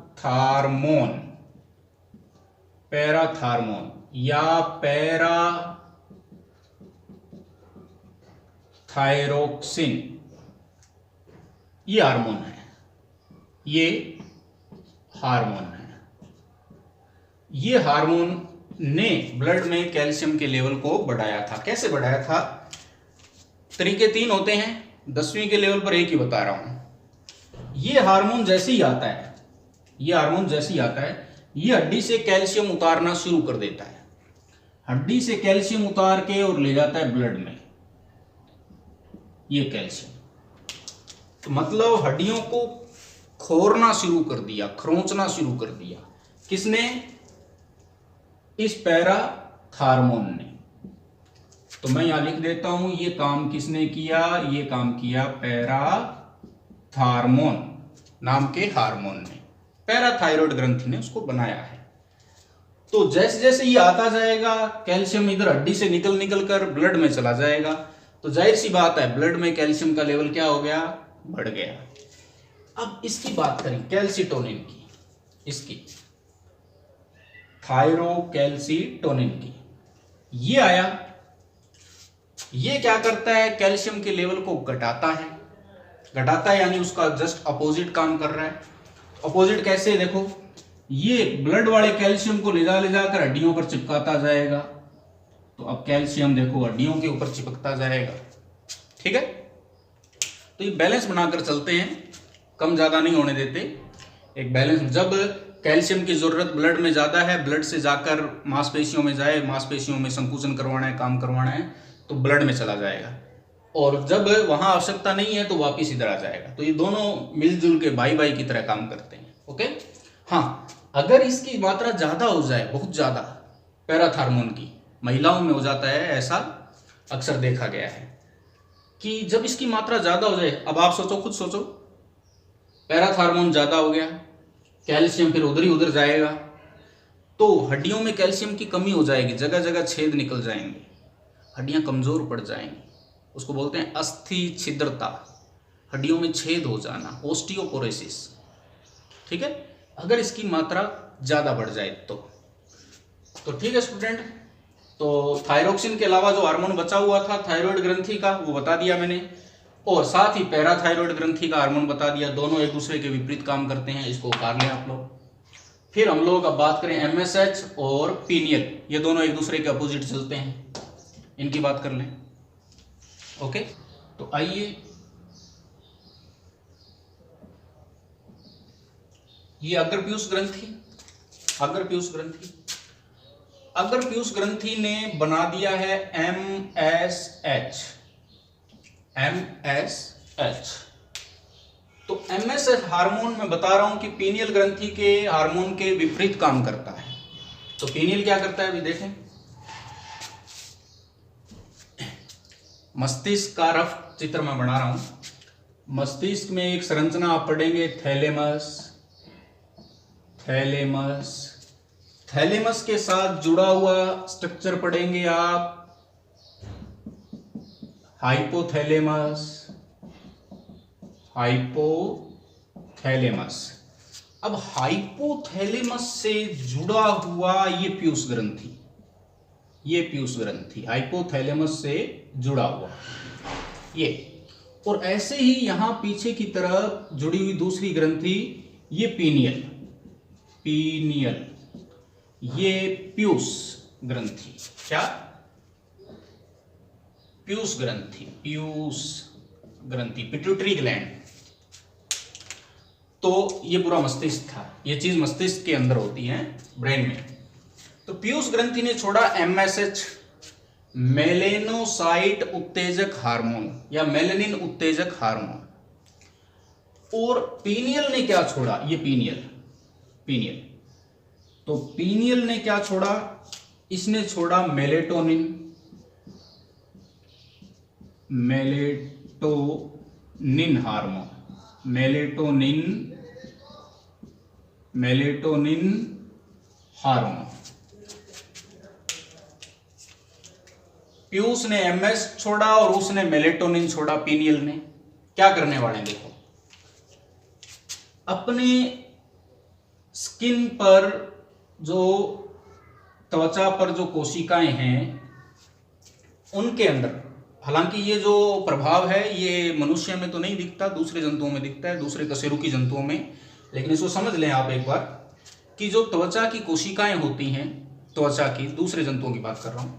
पैराथार्मोन या पैराथायरोक्सिन, ये हार्मोन है, ये हार्मोन है। ये हार्मोन ने ब्लड में कैल्शियम के लेवल को बढ़ाया था। कैसे बढ़ाया था? तरीके 3 होते हैं, 10वीं के लेवल पर एक ही बता रहा हूं। ये हार्मोन जैसे ही आता है, ये हड्डी से कैल्शियम उतारना शुरू कर देता है। हड्डी से कैल्शियम उतार के और ले जाता है ब्लड में, ये कैल्शियम। तो मतलब हड्डियों को खोरना शुरू कर दिया, खरोंचना शुरू कर दिया। किसने? इस पैराथार्मोन ने। तो मैं यहां लिख देता हूं, ये काम किसने किया? ये काम किया पैराथार्मोन नाम के हार्मोन ने। पैराथायरॉयड ग्रंथि ने उसको बनाया है। तो जैसे जैसे ये आता जाएगा, कैल्शियम इधर हड्डी से निकल कर ब्लड में चला जाएगा। तो जाहिर सी बात है, ब्लड में कैल्शियम का लेवल क्या हो गया? बढ़ गया। अब इसकी बात करें कैल्सिटोनिन की, इसकी थायरोकैल्सिटोनिन की। ये आया, ये क्या करता है? कैल्शियम के लेवल को घटाता है यानी उसका जस्ट अपोजिट काम कर रहा है। अपोजिट कैसे? देखो, ये ब्लड वाले कैल्शियम को ले जाकर हड्डियों पर चिपकाता जाएगा। तो अब कैल्शियम देखो हड्डियों के ऊपर चिपकता जाएगा। ठीक है, तो ये बैलेंस बनाकर चलते हैं, कम ज्यादा नहीं होने देते, एक बैलेंस। जब कैल्शियम की जरूरत ब्लड में ज्यादा है, ब्लड से जाकर मांसपेशियों में जाए, मांसपेशियों में संकुचन करवाना है, काम करवाना है, तो ब्लड में चला जाएगा। और जब वहां आवश्यकता नहीं है तो वापिस इधर आ जाएगा। तो ये दोनों मिलजुल के भाई की तरह काम करते हैं। ओके, हाँ, अगर इसकी मात्रा ज्यादा हो जाए, बहुत ज्यादा, पैराथार्मोन की, महिलाओं में हो जाता है ऐसा, अक्सर देखा गया है कि जब इसकी मात्रा ज्यादा हो जाए, अब आप सोचो, खुद सोचो, पैराथार्मोन ज्यादा हो गया, कैल्शियम फिर उधर ही उधर जाएगा, तो हड्डियों में कैल्शियम की कमी हो जाएगी, जगह जगह छेद निकल जाएंगे, हड्डियां कमजोर पड़ जाएंगी। उसको बोलते हैं अस्थि छिद्रता, हड्डियों में छेद हो जाना, ओस्टियोपोरोसिस। ठीक है, अगर इसकी मात्रा ज्यादा बढ़ जाए तो ठीक है स्टूडेंट। तो थायरोक्सिन के अलावा जो हार्मोन बचा हुआ था थायराइड ग्रंथि का, वो बता दिया मैंने, और साथ ही पैराथायरॉयड ग्रंथि का हार्मोन बता दिया। दोनों एक दूसरे के विपरीत काम करते हैं, इसको उतार लें आप लोग। फिर हम लोग अब बात करें MSH और पीनियल, ये दोनों एक दूसरे के अपोजिट चलते हैं, इनकी बात कर लें। ओके, तो आइए, ये अग्रपीयूष ग्रंथि ने बना दिया है MSH। तो MSH हार्मोन मैं बता रहा हूं कि पीनियल ग्रंथि के हार्मोन के विपरीत काम करता है। तो पीनियल क्या करता है, अभी देखें, मस्तिष्क का रफ चित्र मैं बना रहा हूं। मस्तिष्क में एक संरचना आप पढ़ेंगे, थैलेमस के साथ जुड़ा हुआ स्ट्रक्चर पढ़ेंगे आप, हाइपोथैलेमस। अब हाइपोथैलेमस से जुड़ा हुआ ये पीयूष ग्रंथि, हाइपोथैलेमस से जुड़ा हुआ ये, और ऐसे ही यहां पीछे की तरफ जुड़ी हुई दूसरी ग्रंथि, ये पीनियल, ये पीयूष ग्रंथि। क्या? पीयूष ग्रंथि, पिट्यूटरी ग्लैंड। तो ये पूरा मस्तिष्क था, ये चीज मस्तिष्क के अंदर होती है, ब्रेन में। तो पीयूष ग्रंथि ने छोड़ा MSH, मेलेनोसाइट उत्तेजक हार्मोन या मेलेनिन उत्तेजक हार्मोन। और पीनियल ने क्या छोड़ा? ये पीनियल। तो पीनियल ने क्या छोड़ा? इसने छोड़ा melatonin hormone, melatonin hormone. Piyush ने MS छोड़ा और उसने मेलेटोनिन छोड़ा, पीनियल ने। क्या करने वाले हैं देखो, अपने स्किन पर जो त्वचा पर जो कोशिकाएं हैं उनके अंदर, हालांकि ये जो प्रभाव है ये मनुष्य में तो नहीं दिखता, दूसरे जंतुओं में दिखता है, दूसरे कशेरुकी जंतुओं में। लेकिन इसको समझ लें आप एक बार कि जो त्वचा की कोशिकाएं होती हैं, त्वचा की, दूसरे जंतुओं की बात कर रहा हूं,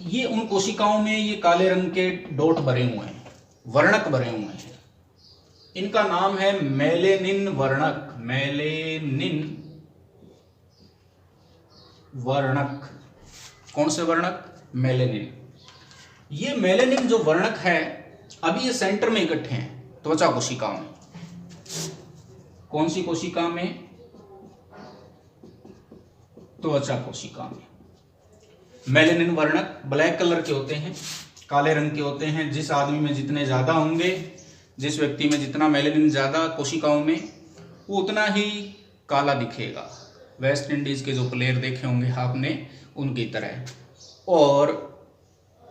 ये उन कोशिकाओं में ये काले रंग के डॉट भरे हुए हैं, वर्णक भरे हुए हैं। इनका नाम है मेलेनिन वर्णक। मेलेनिन वर्णक। कौन से वर्णक? मेलेनिन। ये मेलेनिन जो वर्णक है अभी ये सेंटर में इकट्ठे हैं त्वचा कोशिकाओं में। कौन सी कोशिका में? त्वचा कोशिका में। मेलेनिन वर्णक ब्लैक कलर के होते हैं, काले रंग के होते हैं। जिस आदमी में जितने ज्यादा होंगे, जिस व्यक्ति में जितना मेलेनिन ज्यादा कोशिकाओं में, वो उतना ही काला दिखेगा। वेस्ट इंडीज के जो प्लेयर देखे होंगे आपने, उनकी तरह। और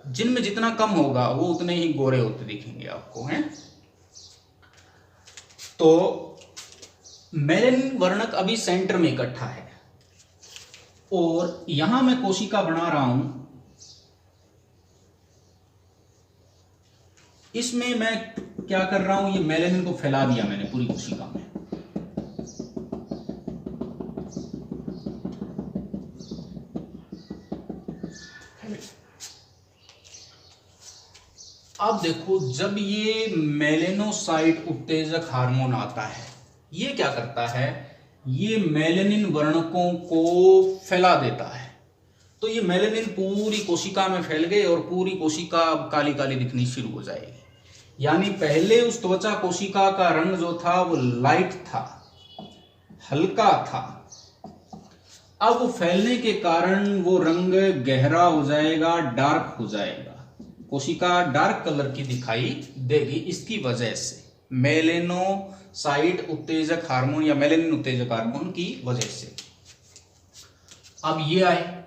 जिनमें जितना कम होगा वो उतने ही गोरे होते दिखेंगे आपको, हैं। तो मेलेनिन वर्णक अभी सेंटर में इकट्ठा है और यहां मैं कोशिका बना रहा हूं। इसमें मैं क्या कर रहा हूं, ये मेलेनिन को फैला दिया मैंने पूरी कोशिका में। अब देखो, जब ये मेलेनोसाइट उत्तेजक हार्मोन आता है, ये क्या करता है, ये मेलेनिन वर्णकों को फैला देता है। तो ये मेलेनिन पूरी कोशिका में फैल गए और पूरी कोशिका अब काली काली दिखनी शुरू हो जाएगी। यानी पहले उस त्वचा कोशिका का रंग जो था वो लाइट था, हल्का था। अब वो फैलने के कारण वो रंग गहरा हो जाएगा, डार्क हो जाएगा। कोशिका डार्क कलर की दिखाई देगी। इसकी वजह से मेलेनोसाइट उत्तेजक हार्मोन या मेलेनिन उत्तेजक हार्मोन की वजह से। अब ये आए,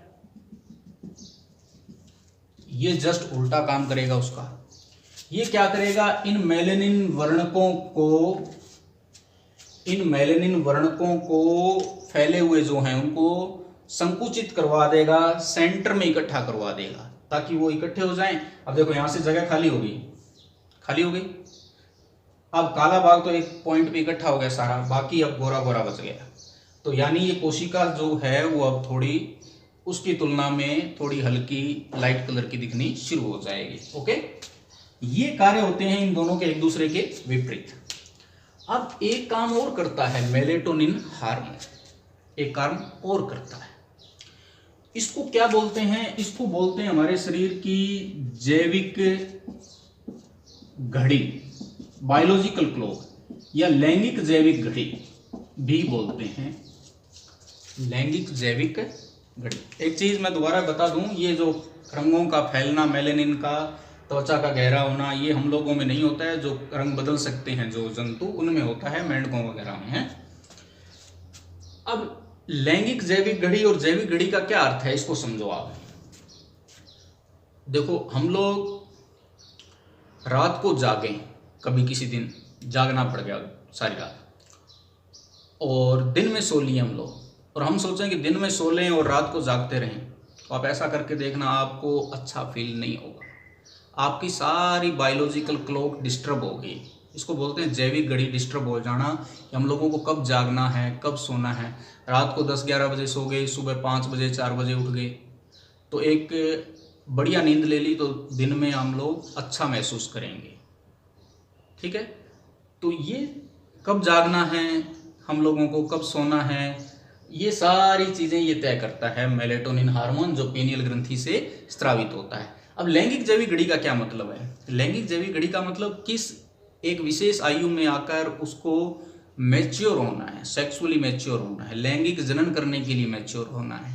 ये जस्ट उल्टा काम करेगा उसका। ये क्या करेगा, इन मेलेनिन वर्णकों को फैले हुए जो हैं उनको संकुचित करवा देगा, सेंटर में इकट्ठा करवा देगा ताकि वो इकट्ठे हो जाएं। अब देखो यहां से जगह खाली हो गई। अब काला भाग तो एक पॉइंट पे इकट्ठा हो गया सारा, बाकी अब गोरा गोरा बच गया। तो यानी ये कोशिका जो है वो अब थोड़ी उसकी तुलना में थोड़ी हल्की लाइट कलर की दिखनी शुरू हो जाएगी। ओके, ये कार्य होते हैं इन दोनों के एक दूसरे के विपरीत। अब एक काम और करता है मेलेटोनिन हार्मोन, एक काम और करता है। इसको क्या बोलते हैं? इसको बोलते हैं हमारे शरीर की जैविक घड़ी, बायोलॉजिकल क्लॉक या लैंगिक जैविक घड़ी भी बोलते हैं। लैंगिक जैविक घड़ी। एक चीज मैं दोबारा बता दूं, ये जो रंगों का फैलना, मेलेनिन का, त्वचा का गहरा होना, ये हम लोगों में नहीं होता है। जो रंग बदल सकते हैं जो जंतु, उनमें होता है, मेंढकों वगैरह में है। अब लैंगिक जैविक घड़ी और जैविक घड़ी का क्या अर्थ है, इसको समझो आप। देखो, हम लोग रात को जागे, कभी किसी दिन जागना पड़ गया सारी रात, और दिन में सो लिए हम लोग, और हम सोचें कि दिन में सो लें और रात को जागते रहें, तो आप ऐसा करके देखना, आपको अच्छा फील नहीं होगा। आपकी सारी बायोलॉजिकल क्लॉक डिस्टर्ब होगी। इसको बोलते हैं जैविक घड़ी डिस्टर्ब हो जाना, कि हम लोगों को कब जागना है, कब सोना है। रात को 10-11 बजे सो गए, सुबह 5 बजे 4 बजे उठ गए, तो एक बढ़िया नींद ले ली, तो दिन में हम लोग अच्छा महसूस करेंगे। ठीक है, तो ये कब जागना है हम लोगों को, कब सोना है, ये सारी चीज़ें ये तय करता है मेलेटोनिन हार्मोन, जो पीनियल ग्रंथि से स्रावित होता है। अब लैंगिक जैविक घड़ी का क्या मतलब है? लैंगिक जैविक घड़ी का मतलब किस एक विशेष आयु में आकर उसको मैच्योर होना है, सेक्सुअली मैच्योर होना है, लैंगिक जनन करने के लिए मैच्योर होना है।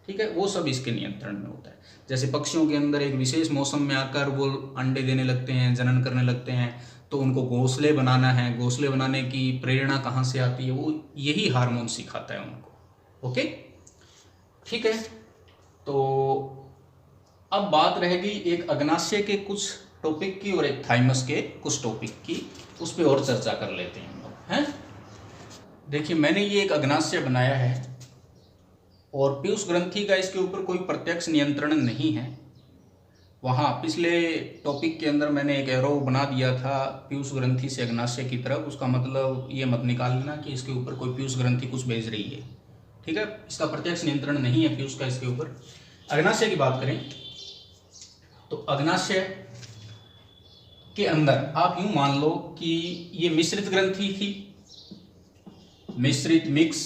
ठीक है, वो सब इसके नियंत्रण में होता है। जैसे पक्षियों के अंदर एक विशेष मौसम में आकर वो अंडे देने लगते हैं, जनन करने लगते हैं, तो उनको घोंसले बनाना है। घोंसले बनाने की प्रेरणा कहाँ से आती है, वो यही हार्मोन सिखाता है उनको। ओके, ठीक है। तो अब बात रहेगी एक अग्नाशय के कुछ टॉपिक की और एक थाइमस के कुछ टॉपिक की, उस पर और चर्चा कर लेते हैं हम लोग, हैं। देखिए मैंने ये एक अग्नाशय बनाया है और पीयूष ग्रंथि का इसके ऊपर कोई प्रत्यक्ष नियंत्रण नहीं है। वहाँ पिछले टॉपिक के अंदर मैंने एक एरो बना दिया था पीयूष ग्रंथि से अग्नाशय की तरफ, उसका मतलब ये मत निकाल लेना कि इसके ऊपर कोई पीयूष ग्रंथि कुछ भेज रही है, ठीक है। इसका प्रत्यक्ष नियंत्रण नहीं है पीयूष का इसके ऊपर। अग्नाशय की बात करें तो अग्नाशय के अंदर आप यूं मान लो कि ये मिश्रित ग्रंथि थी, मिश्रित मिक्स,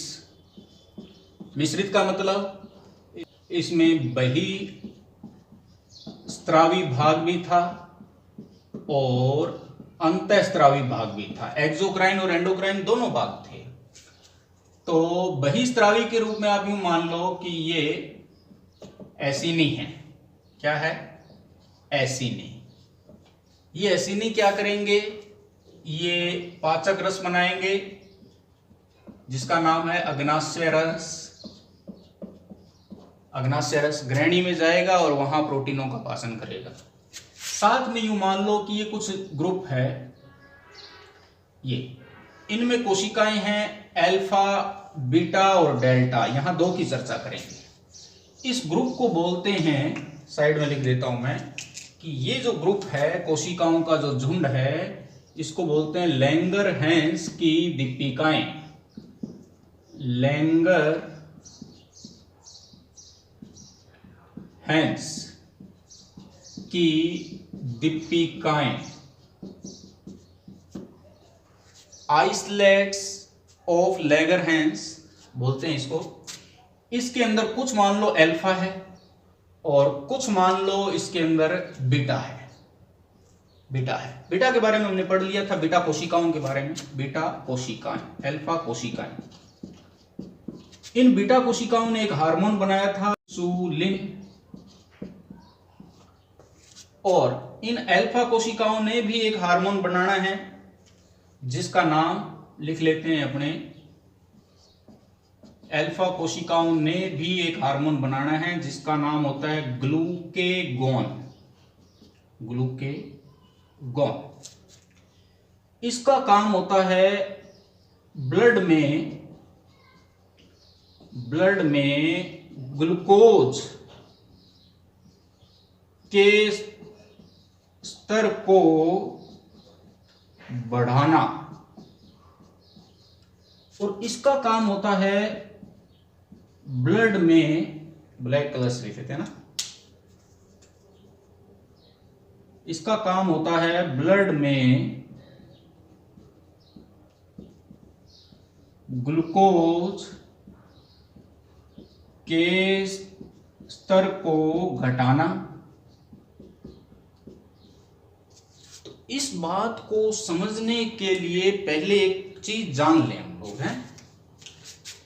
मिश्रित का मतलब इसमें बहिःस्रावी भाग भी था और अंतःस्रावी भाग भी था, एक्सोक्राइन और एंडोक्राइन दोनों भाग थे। तो बहिःस्रावी के रूप में आप यूं मान लो कि ये एसिनी है। क्या है? एसिनी। ये एसिनी क्या करेंगे? ये पाचक रस बनाएंगे जिसका नाम है अग्नाशय रस। अग्नाशय रस ग्रहणी में जाएगा और वहां प्रोटीनों का पाचन करेगा। साथ में यूं मान लो कि ये कुछ ग्रुप है, ये इनमें कोशिकाएं हैं अल्फा, बीटा और डेल्टा। यहां दो की चर्चा करेंगे। इस ग्रुप को बोलते हैं, साइड में लिख देता हूं मैं, कि ये जो ग्रुप है कोशिकाओं का जो झुंड है इसको बोलते हैं लैंगर-हैंस की दीपिकाएं। लैंगर-हैंस की दीपिकाएं, आइसलेट्स ऑफ लैंगर-हैंस बोलते हैं इसको। इसके अंदर कुछ मान लो अल्फा है और कुछ मान लो इसके अंदर बीटा है। बीटा है, बीटा के बारे में हमने पढ़ लिया था, बीटा कोशिकाओं के बारे में। बीटा कोशिकाएं, अल्फा कोशिकाएं। इन बीटा कोशिकाओं ने एक हार्मोन बनाया था इंसुलिन, और इन अल्फा कोशिकाओं ने भी एक हार्मोन बनाना है जिसका नाम लिख लेते हैं अपने। अल्फा कोशिकाओं ने भी एक हार्मोन बनाना है जिसका नाम होता है ग्लूकेगॉन। ग्लूकेगॉन। इसका काम होता है ब्लड में ग्लूकोज के स्तर को बढ़ाना, और इसका काम होता है ब्लड में, ब्लैक कलर से लिख देते हैं ना, इसका काम होता है ब्लड में ग्लूकोज के स्तर को घटाना। तो इस बात को समझने के लिए पहले एक चीज जान लें हम लोग हैं।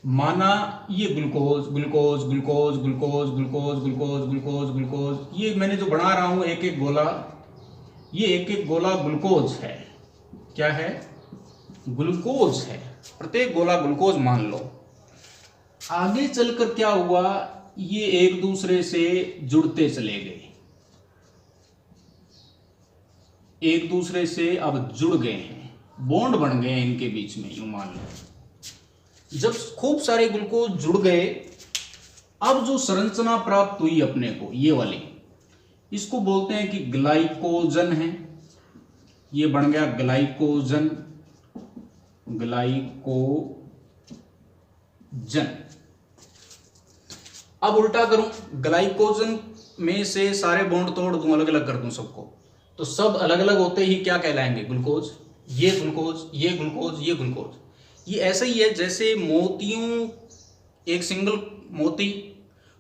माना ये glucose glucose glucose glucose glucose glucose glucose glucose, ये मैंने जो बना रहा हूं एक एक गोला, ये एक एक गोला ग्लूकोज है। क्या है? ग्लूकोज है। प्रत्येक गोला ग्लूकोज मान लो। आगे चलकर क्या हुआ, ये एक दूसरे से जुड़ते चले गए, एक दूसरे से अब जुड़ गए हैं, बॉन्ड बन गए हैं इनके बीच में, यूं मान लो। जब खूब सारे ग्लूकोज जुड़ गए, अब जो संरचना प्राप्त हुई अपने को, ये वाली, इसको बोलते हैं कि ग्लाइकोजन है। ये बन गया ग्लाइकोजन। ग्लाइकोजन। अब उल्टा करूं, ग्लाइकोजन में से सारे बॉन्ड तोड़ दूं, अलग अलग कर दूं सबको, तो सब अलग अलग होते ही क्या कहलाएंगे? ग्लूकोज। ये ग्लूकोज, ये ग्लूकोज, ये ग्लूकोज। ये ऐसा ही है जैसे मोतियों, एक सिंगल मोती,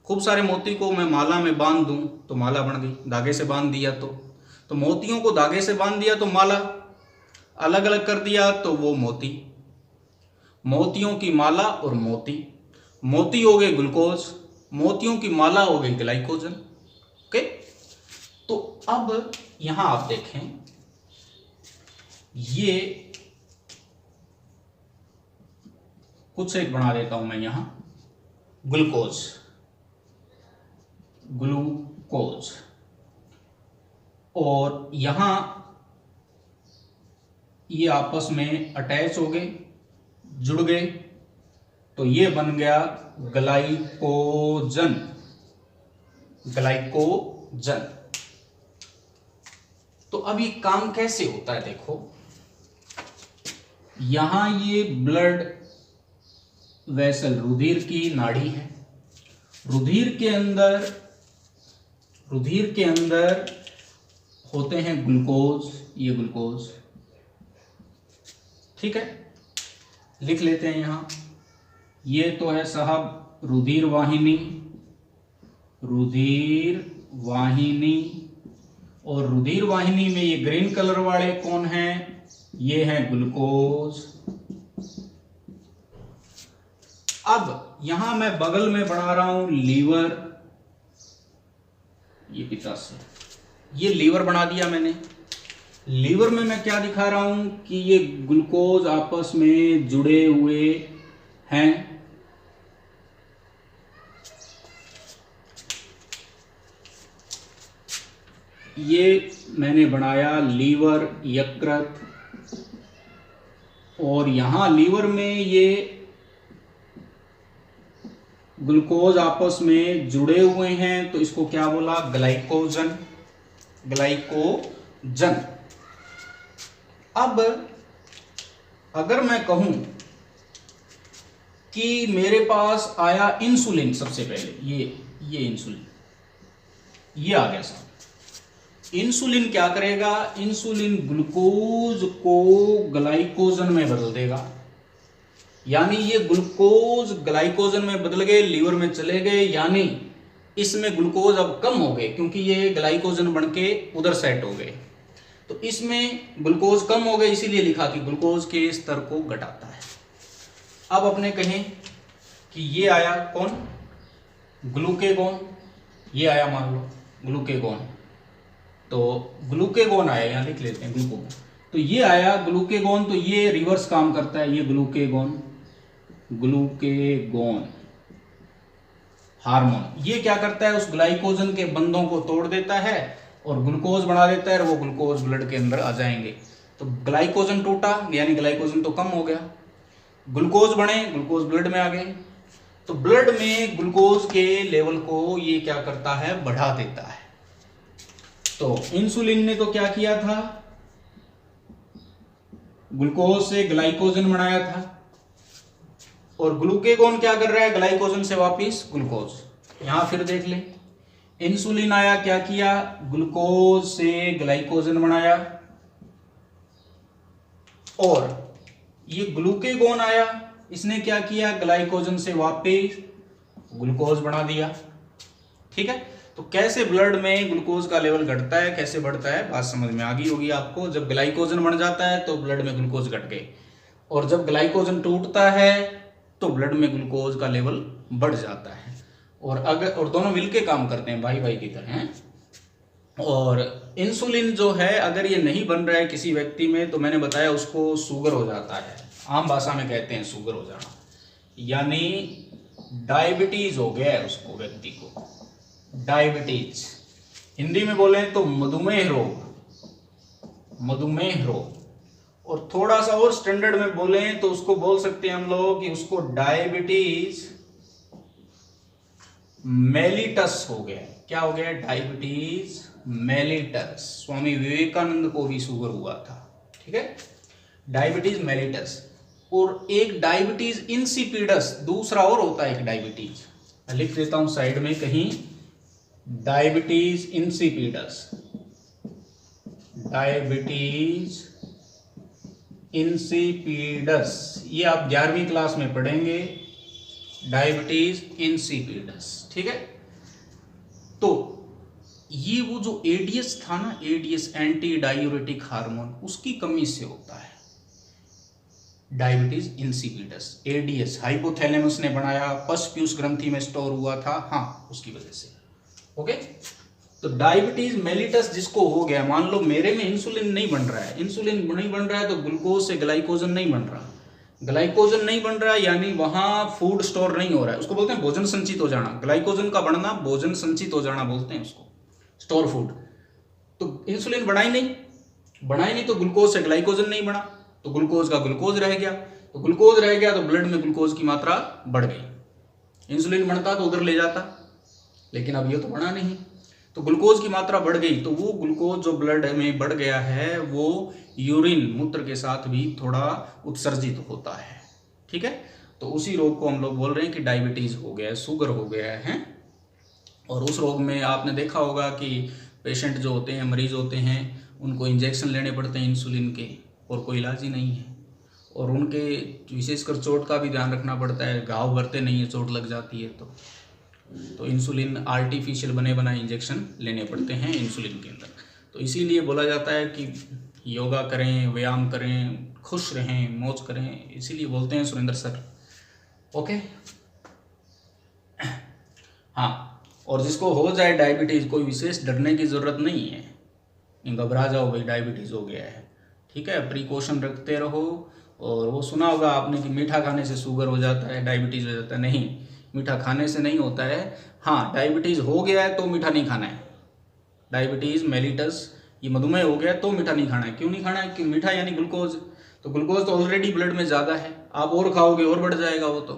खूब सारे मोती को मैं माला में बांध दूं तो माला बन गई। धागे से बांध दिया तो मोतियों को धागे से बांध दिया तो माला, अलग अलग कर दिया तो वो मोती। मोतियों की माला और मोती, मोती हो गए ग्लूकोज, मोतियों की माला हो गई ग्लाइकोजन। ओके, तो अब यहां आप देखें, ये कुछ एक बना देता हूं मैं यहां, ग्लूकोज, ग्लूकोज, और यहां ये आपस में अटैच हो गए, जुड़ गए, तो ये बन गया ग्लाइकोजन। ग्लाइकोजन। तो अब ये काम कैसे होता है देखो, यहां ये ब्लड वेसल, रुधिर की नाड़ी है। रुधिर के अंदर होते हैं ग्लूकोज, ये ग्लूकोज, ठीक है, लिख लेते हैं यहां। ये तो है साहब रुधिर वाहिनी, रुधिर वाहिनी। और रुधिर वाहिनी में ये ग्रीन कलर वाले कौन हैं? ये हैं ग्लूकोज। अब यहां मैं बगल में बना रहा हूं लीवर, ये पित्ताशय, ये लीवर बना दिया मैंने। लीवर में मैं क्या दिखा रहा हूं कि ये ग्लूकोज आपस में जुड़े हुए हैं। ये मैंने बनाया लीवर, यकृत। और यहां लीवर में ये ग्लूकोज आपस में जुड़े हुए हैं, तो इसको क्या बोला? ग्लाइकोजन। ग्लाइकोजन। अब अगर मैं कहूं कि मेरे पास आया इंसुलिन, सबसे पहले ये इंसुलिन, ये आ गया साहब। इंसुलिन क्या करेगा? इंसुलिन ग्लूकोज को ग्लाइकोजन में बदल देगा। यानी ये ग्लूकोज ग्लाइकोजन में बदल गए, लीवर में चले गए, यानी इसमें ग्लूकोज अब कम हो गए क्योंकि ये ग्लाइकोजन बनके उधर सेट हो गए। तो इसमें ग्लूकोज कम हो गए, इसीलिए लिखा कि ग्लूकोज के स्तर को घटाता है। अब अपने कहें कि ये आया कौन? ग्लूकेगॉन। ये आया मान लो ग्लूकेगॉन, तो ग्लूकेगॉन आया, यहां लिख लेते हैं ग्लूकोगॉन। तो ये आया ग्लूकेगॉन, तो ये रिवर्स काम करता है, ये ग्लूकेगॉन। ग्लूकेगॉन हार्मोन ये क्या करता है? उस ग्लाइकोजन के बंधों को तोड़ देता है और ग्लूकोज बना देता है, और वो ग्लूकोज ब्लड के अंदर आ जाएंगे। तो ग्लाइकोजन टूटा, यानी ग्लाइकोजन तो कम हो गया, ग्लूकोज बने, ग्लूकोज ब्लड में आ गए। तो ब्लड में ग्लूकोज के लेवल को ये क्या करता है? बढ़ा देता है। तो इंसुलिन ने तो क्या किया था? ग्लूकोज से ग्लाइकोजन बनाया था, और ग्लूकेगॉन क्या कर रहा है? ग्लाइकोजन से वापिस ग्लूकोज। यहां फिर देख ले, इंसुलिन आया, क्या किया? ग्लूकोज से ग्लाइकोजन बनाया, और ये ग्लूकेगॉन आया, इसने क्या किया? ग्लाइकोजन से वापिस ग्लूकोज बना दिया। ठीक है, तो कैसे ब्लड में ग्लूकोज का लेवल घटता है, कैसे बढ़ता है, बात समझ में आ गई होगी आपको। जब ग्लाइकोजन बन जाता है तो ब्लड में ग्लूकोज घट गए, और जब ग्लाइकोजन टूटता है तो ब्लड में ग्लूकोज का लेवल बढ़ जाता है। और दोनों मिलके काम करते हैं, भाई भाई की तरह हैं। और इंसुलिन जो है, अगर ये नहीं बन रहा है किसी व्यक्ति में, तो मैंने बताया उसको शुगर हो जाता है। आम भाषा में कहते हैं शुगर हो जाना, यानी डायबिटीज हो गया है उसको, व्यक्ति को डायबिटीज। हिंदी में बोले तो मधुमेह रोग, मधुमेह रोग। और थोड़ा सा और स्टैंडर्ड में बोले तो उसको बोल सकते हैं हम लोग कि उसको डायबिटीज मेलिटस हो गया। क्या हो गया? Diabetes mellitus. स्वामी विवेकानंद को भी शुगर हुआ था, ठीक है, डायबिटीज मेलिटस। और एक डायबिटीज इंसिपिडस, दूसरा और होता है एक डायबिटीज, मैं लिख देता हूं साइड में कहीं, डायबिटीज इंसिपिडस, डायबिटीज इंसिपिडस, ये आप 11वीं क्लास में पढ़ेंगे, डायबिटीज इंसिपिडस। ठीक है, तो ये वो जो एडीएस था ना, एडीएस एंटी डायूरेटिक हार्मोन, उसकी कमी से होता है डायबिटीज इंसिपिडस। एडीएस हाइपोथैलेमस ने बनाया, पश्च पीयूष ग्रंथि में स्टोर हुआ था, हाँ, उसकी वजह से। ओके, तो डायबिटीज मेलिटस जिसको हो गया, मान लो मेरे में इंसुलिन नहीं बन रहा है, इंसुलिन नहीं बन रहा है तो ग्लूकोज से ग्लाइकोजन नहीं बन रहा, ग्लाइकोजन नहीं बन रहा है, यानी वहां फूड स्टोर नहीं हो रहा है, उसको बोलते हैं भोजन संचित हो जाना। ग्लाइकोजन का बढ़ना भोजन संचित हो जाना बोलते हैं उसको, स्टोर फूड। तो इंसुलिन बढ़ा ही नहीं तो ग्लूकोज से ग्लाइकोजन नहीं बना, तो ग्लूकोज का ग्लूकोज रह गया। तो तो ग्लूकोज रह गया तो ब्लड में ग्लूकोज की मात्रा बढ़ गई। इंसुलिन बनता तो उधर ले जाता, लेकिन अब ये तो बढ़ा नहीं, तो ग्लूकोज की मात्रा बढ़ गई, तो वो ग्लूकोज जो ब्लड में बढ़ गया है वो यूरिन मूत्र के साथ भी थोड़ा उत्सर्जित होता है। ठीक है, तो उसी रोग को हम लोग बोल रहे हैं कि डायबिटीज हो गया है, शुगर हो गया है। और उस रोग में आपने देखा होगा कि पेशेंट जो होते हैं, मरीज होते हैं, उनको इंजेक्शन लेने पड़ते हैं इंसुलिन के, और कोई इलाज ही नहीं है। और उनके विशेषकर चोट का भी ध्यान रखना पड़ता है, घाव भरते नहीं है, चोट लग जाती है तो इंसुलिन आर्टिफिशियल बने बनाए इंजेक्शन लेने पड़ते हैं इंसुलिन के अंदर। तो इसीलिए बोला जाता है कि योगा करें, व्यायाम करें, खुश रहें, मौज करें, इसीलिए बोलते हैं सुरेंद्र सर। ओके, हाँ, और जिसको हो जाए डायबिटीज़, कोई विशेष डरने की ज़रूरत नहीं है, घबरा जाओ भाई डायबिटीज़ हो गया है। ठीक है, प्रिकॉशन रखते रहो। और वो सुना होगा आपने कि मीठा खाने से शुगर हो जाता है, डायबिटीज़ हो जाता है। नहीं, मीठा खाने से नहीं होता है। हाँ, डायबिटीज़ हो गया है तो मीठा नहीं खाना है। डायबिटीज़ मेलिटस, ये मधुमेह हो गया तो मीठा नहीं खाना है। क्यों नहीं खाना है? कि मीठा यानी ग्लूकोज, तो ग्लूकोज तो ऑलरेडी ब्लड में ज़्यादा है, आप और खाओगे और बढ़ जाएगा वो, तो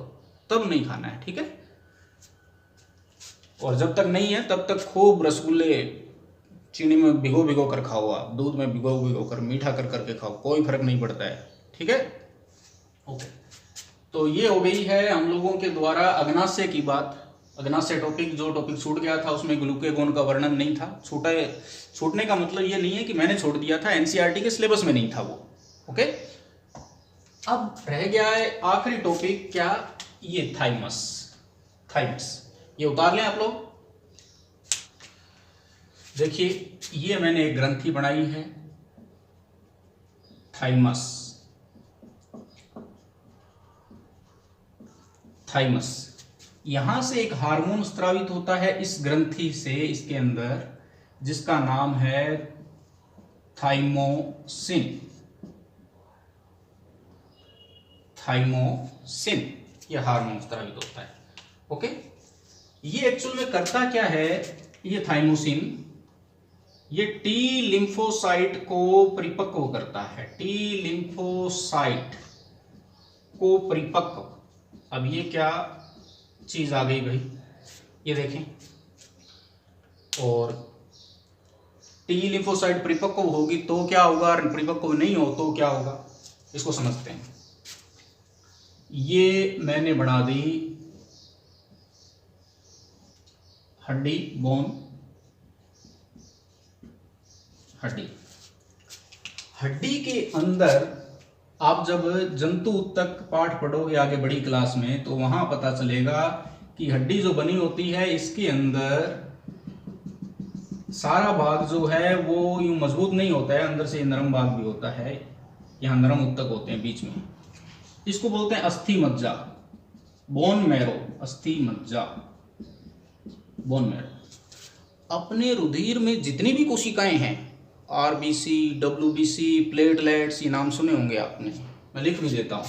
तब नहीं खाना है। ठीक है, और जब तक नहीं है तब तक खूब रसगुल्ले चीनी में भिगो भिगो कर खाओ, आप दूध में भिगो भिगो कर मीठा कर करके खाओ, कोई फर्क नहीं पड़ता है। ठीक है, ओके। तो ये हो गई है हम लोगों के द्वारा अग्नाशय की बात। अग्नाशय टॉपिक, जो टॉपिक छूट गया था उसमें ग्लूकेगॉन का वर्णन नहीं था। छूटने का मतलब ये नहीं है कि मैंने छोड़ दिया था, एनसीईआरटी के सिलेबस में नहीं था वो। ओके, अब रह गया है आखिरी टॉपिक, क्या? ये थाइमस। थाइमस ये उतार लें आप लोग। देखिए, ये मैंने एक ग्रंथि बनाई है, थाइमस। थाइमस, यहां से एक हार्मोन स्रावित होता है इस ग्रंथि से, इसके अंदर, जिसका नाम है थाइमोसिन। थाइमोसिन यह हार्मोन स्रावित होता है। ओके, ये एक्चुअल में करता क्या है? ये थाइमोसिन ये टी लिम्फोसाइट को परिपक्व करता है। टी लिम्फोसाइट को परिपक्व, अब ये क्या चीज आ गई भाई, ये देखें। और टी लिम्फोसाइट परिपक्व होगी तो क्या होगा, परिपक्व नहीं हो तो क्या होगा, इसको समझते हैं। ये मैंने बना दी हड्डी, बोन, हड्डी। हड्डी के अंदर आप जब जंतु तक पाठ पढ़ोगे आगे बड़ी क्लास में, तो वहां पता चलेगा कि हड्डी जो बनी होती है इसके अंदर सारा भाग जो है वो यूं मजबूत नहीं होता है, अंदर से नरम भाग भी होता है। यहाँ नरम उत्तक होते हैं बीच में, इसको बोलते हैं अस्थि मज्जा, बोन मैरो। अस्थि मज्जा, बोन मैरो। अपने रुधिर में जितनी भी कोशिकाएं हैं, आरबीसी, डब्ल्यूबीसी, प्लेटलेट्स, ये नाम सुने होंगे आपने, मैं लिख भी देता हूं।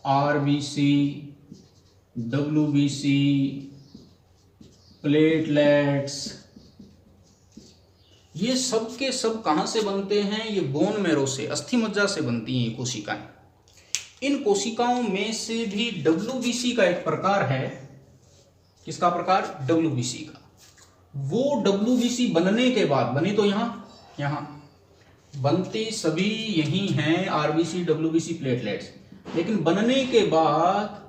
आरबीसी, डब्ल्यूबीसी, प्लेटलेट्स, ये सब के सब कहां से बनते हैं? ये बोन मैरो से, अस्थि मज्जा से बनती हैं ये कोशिकाएं। इन कोशिकाओं में से भी डब्ल्यूबीसी का एक प्रकार है। किसका प्रकार? डब्ल्यूबीसी का। वो डब्ल्यूबीसी बनने के बाद, बनी तो यहां बनती सभी यही हैं, आरबीसी, डब्ल्यूबीसी, प्लेटलेट्स, लेकिन बनने के बाद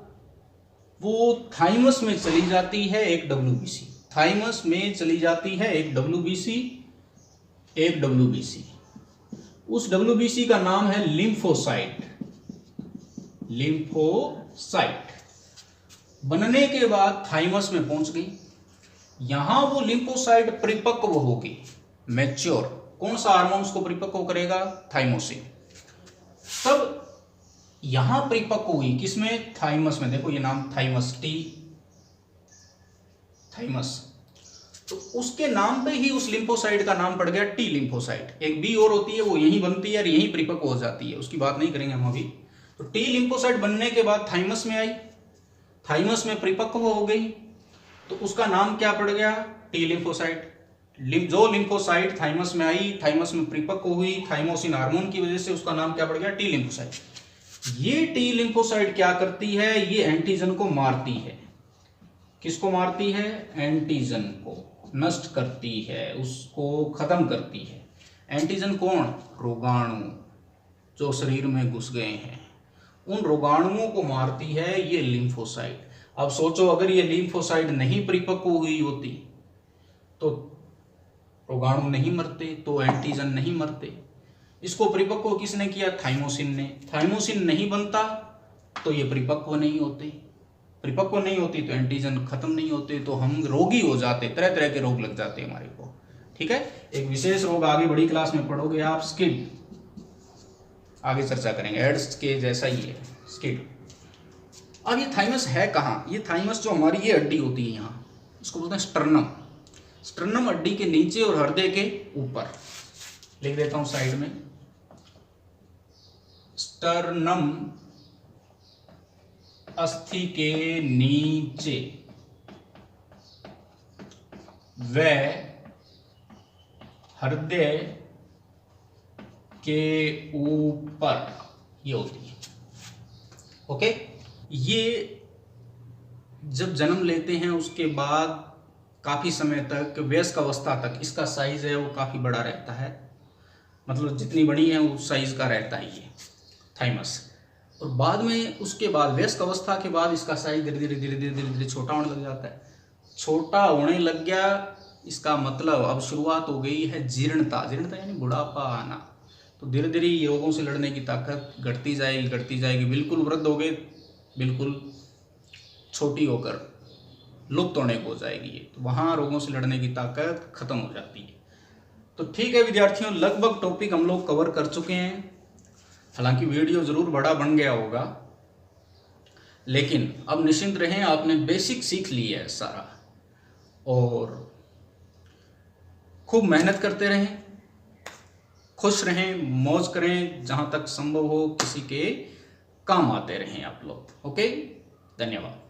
वो थाइमस में चली जाती है एक डब्ल्यूबीसी। थाइमस में चली जाती है एक डब्ल्यूबीसी, एक डब्ल्यूबीसी। उस डब्ल्यूबीसी का नाम है लिम्फोसाइट। लिम्फोसाइट बनने के बाद थाइमस में पहुंच गई। यहां वो लिम्फोसाइट परिपक्व होगी, मैच्योर। कौन सा हार्मोन उसको परिपक्व करेगा? थाइमोसिन। तब यहां परिपक्व हुई किसमें? थाइमस में। देखो ये नाम थाइमस, टी थाइमस, तो उसके नाम पे ही उस लिम्फोसाइट का नाम पड़ गया टी लिम्फोसाइट। एक बी और होती है, वो यहीं बनती है और यहीं परिपक्व हो जाती है, उसकी बात नहीं करेंगे हम अभी। तो टी लिम्फोसाइट बनने के बाद थाइमस में आई, थाइमस में परिपक्व हो गई, तो उसका नाम क्या पड़ गया? T lymphocyte. जो लिम्फोसाइट थाइमस में आई, थाइमस में परिपक्व हुई, थाइमोसिन हार्मोन की वजह से उसका नाम क्या पड़ गया? T lymphocyte. ये टी लिम्फोसाइट क्या करती है, ये एंटीजन को मारती है। किसको मारती है? एंटीजन को नष्ट करती है, उसको खत्म करती है। एंटीजन कौन? रोगाणु जो शरीर में घुस गए हैं, उन रोगाणुओं को मारती है ये लिम्फोसाइट। अब सोचो, अगर ये लिम्फोसाइट नहीं परिपक्व हुई होती तो रोगाणु नहीं मरते, तो एंटीजन नहीं मरते। इसको परिपक्व किसने किया? थाइमोसिन ने। थाइमोसिन नहीं बनता तो ये परिपक्व नहीं होते, परिपक्व नहीं होती तो एंटीजन खत्म नहीं होते, तो हम रोगी हो जाते, तरह तरह के रोग लग जाते हमारे को। ठीक है, एक विशेष रोग आगे बड़ी क्लास में पढ़ोगे आप, स्किड, आगे चर्चा करेंगे, एड्स के जैसा ही है स्किड। अब ये थाइमस है कहाँ? ये थाइमस जो हमारी ये हड्डी होती है यहाँ, इसको बोलते हैं स्टर्नम। स्टर्नम हड्डी के नीचे और हृदय के ऊपर, लिख देता हूं साइड में, स्टर्नम अस्थि के नीचे व हृदय के ऊपर ये होती है। ओके, ये जब जन्म लेते हैं उसके बाद काफ़ी समय तक, वयस्क अवस्था तक, इसका साइज है वो काफ़ी बड़ा रहता है, मतलब जितनी बड़ी है उस साइज का रहता है ये थाइमस। और बाद में, उसके बाद वयस्क अवस्था के बाद इसका साइज धीरे धीरे धीरे धीरे धीरे धीरे छोटा होने लग जाता है। छोटा होने लग गया, इसका मतलब अब शुरुआत हो गई है जीर्णता। जीर्णता यानी बुढ़ापा आना। तो धीरे धीरे रोगों से लड़ने की ताकत घटती जाएगी, बिल्कुल वृद्ध हो गए, बिल्कुल छोटी होकर लुप्त होने को हो जाएगी ये, तो वहाँ रोगों से लड़ने की ताकत खत्म हो जाती है। तो ठीक है विद्यार्थियों, लगभग टॉपिक हम लोग कवर कर चुके हैं। हालांकि वीडियो जरूर बड़ा बन गया होगा, लेकिन अब निश्चिंत रहें, आपने बेसिक सीख लिया है सारा, और खूब मेहनत करते रहें, खुश रहें, मौज करें, जहां तक संभव हो किसी के काम आते रहें आप लोग। ओके, धन्यवाद।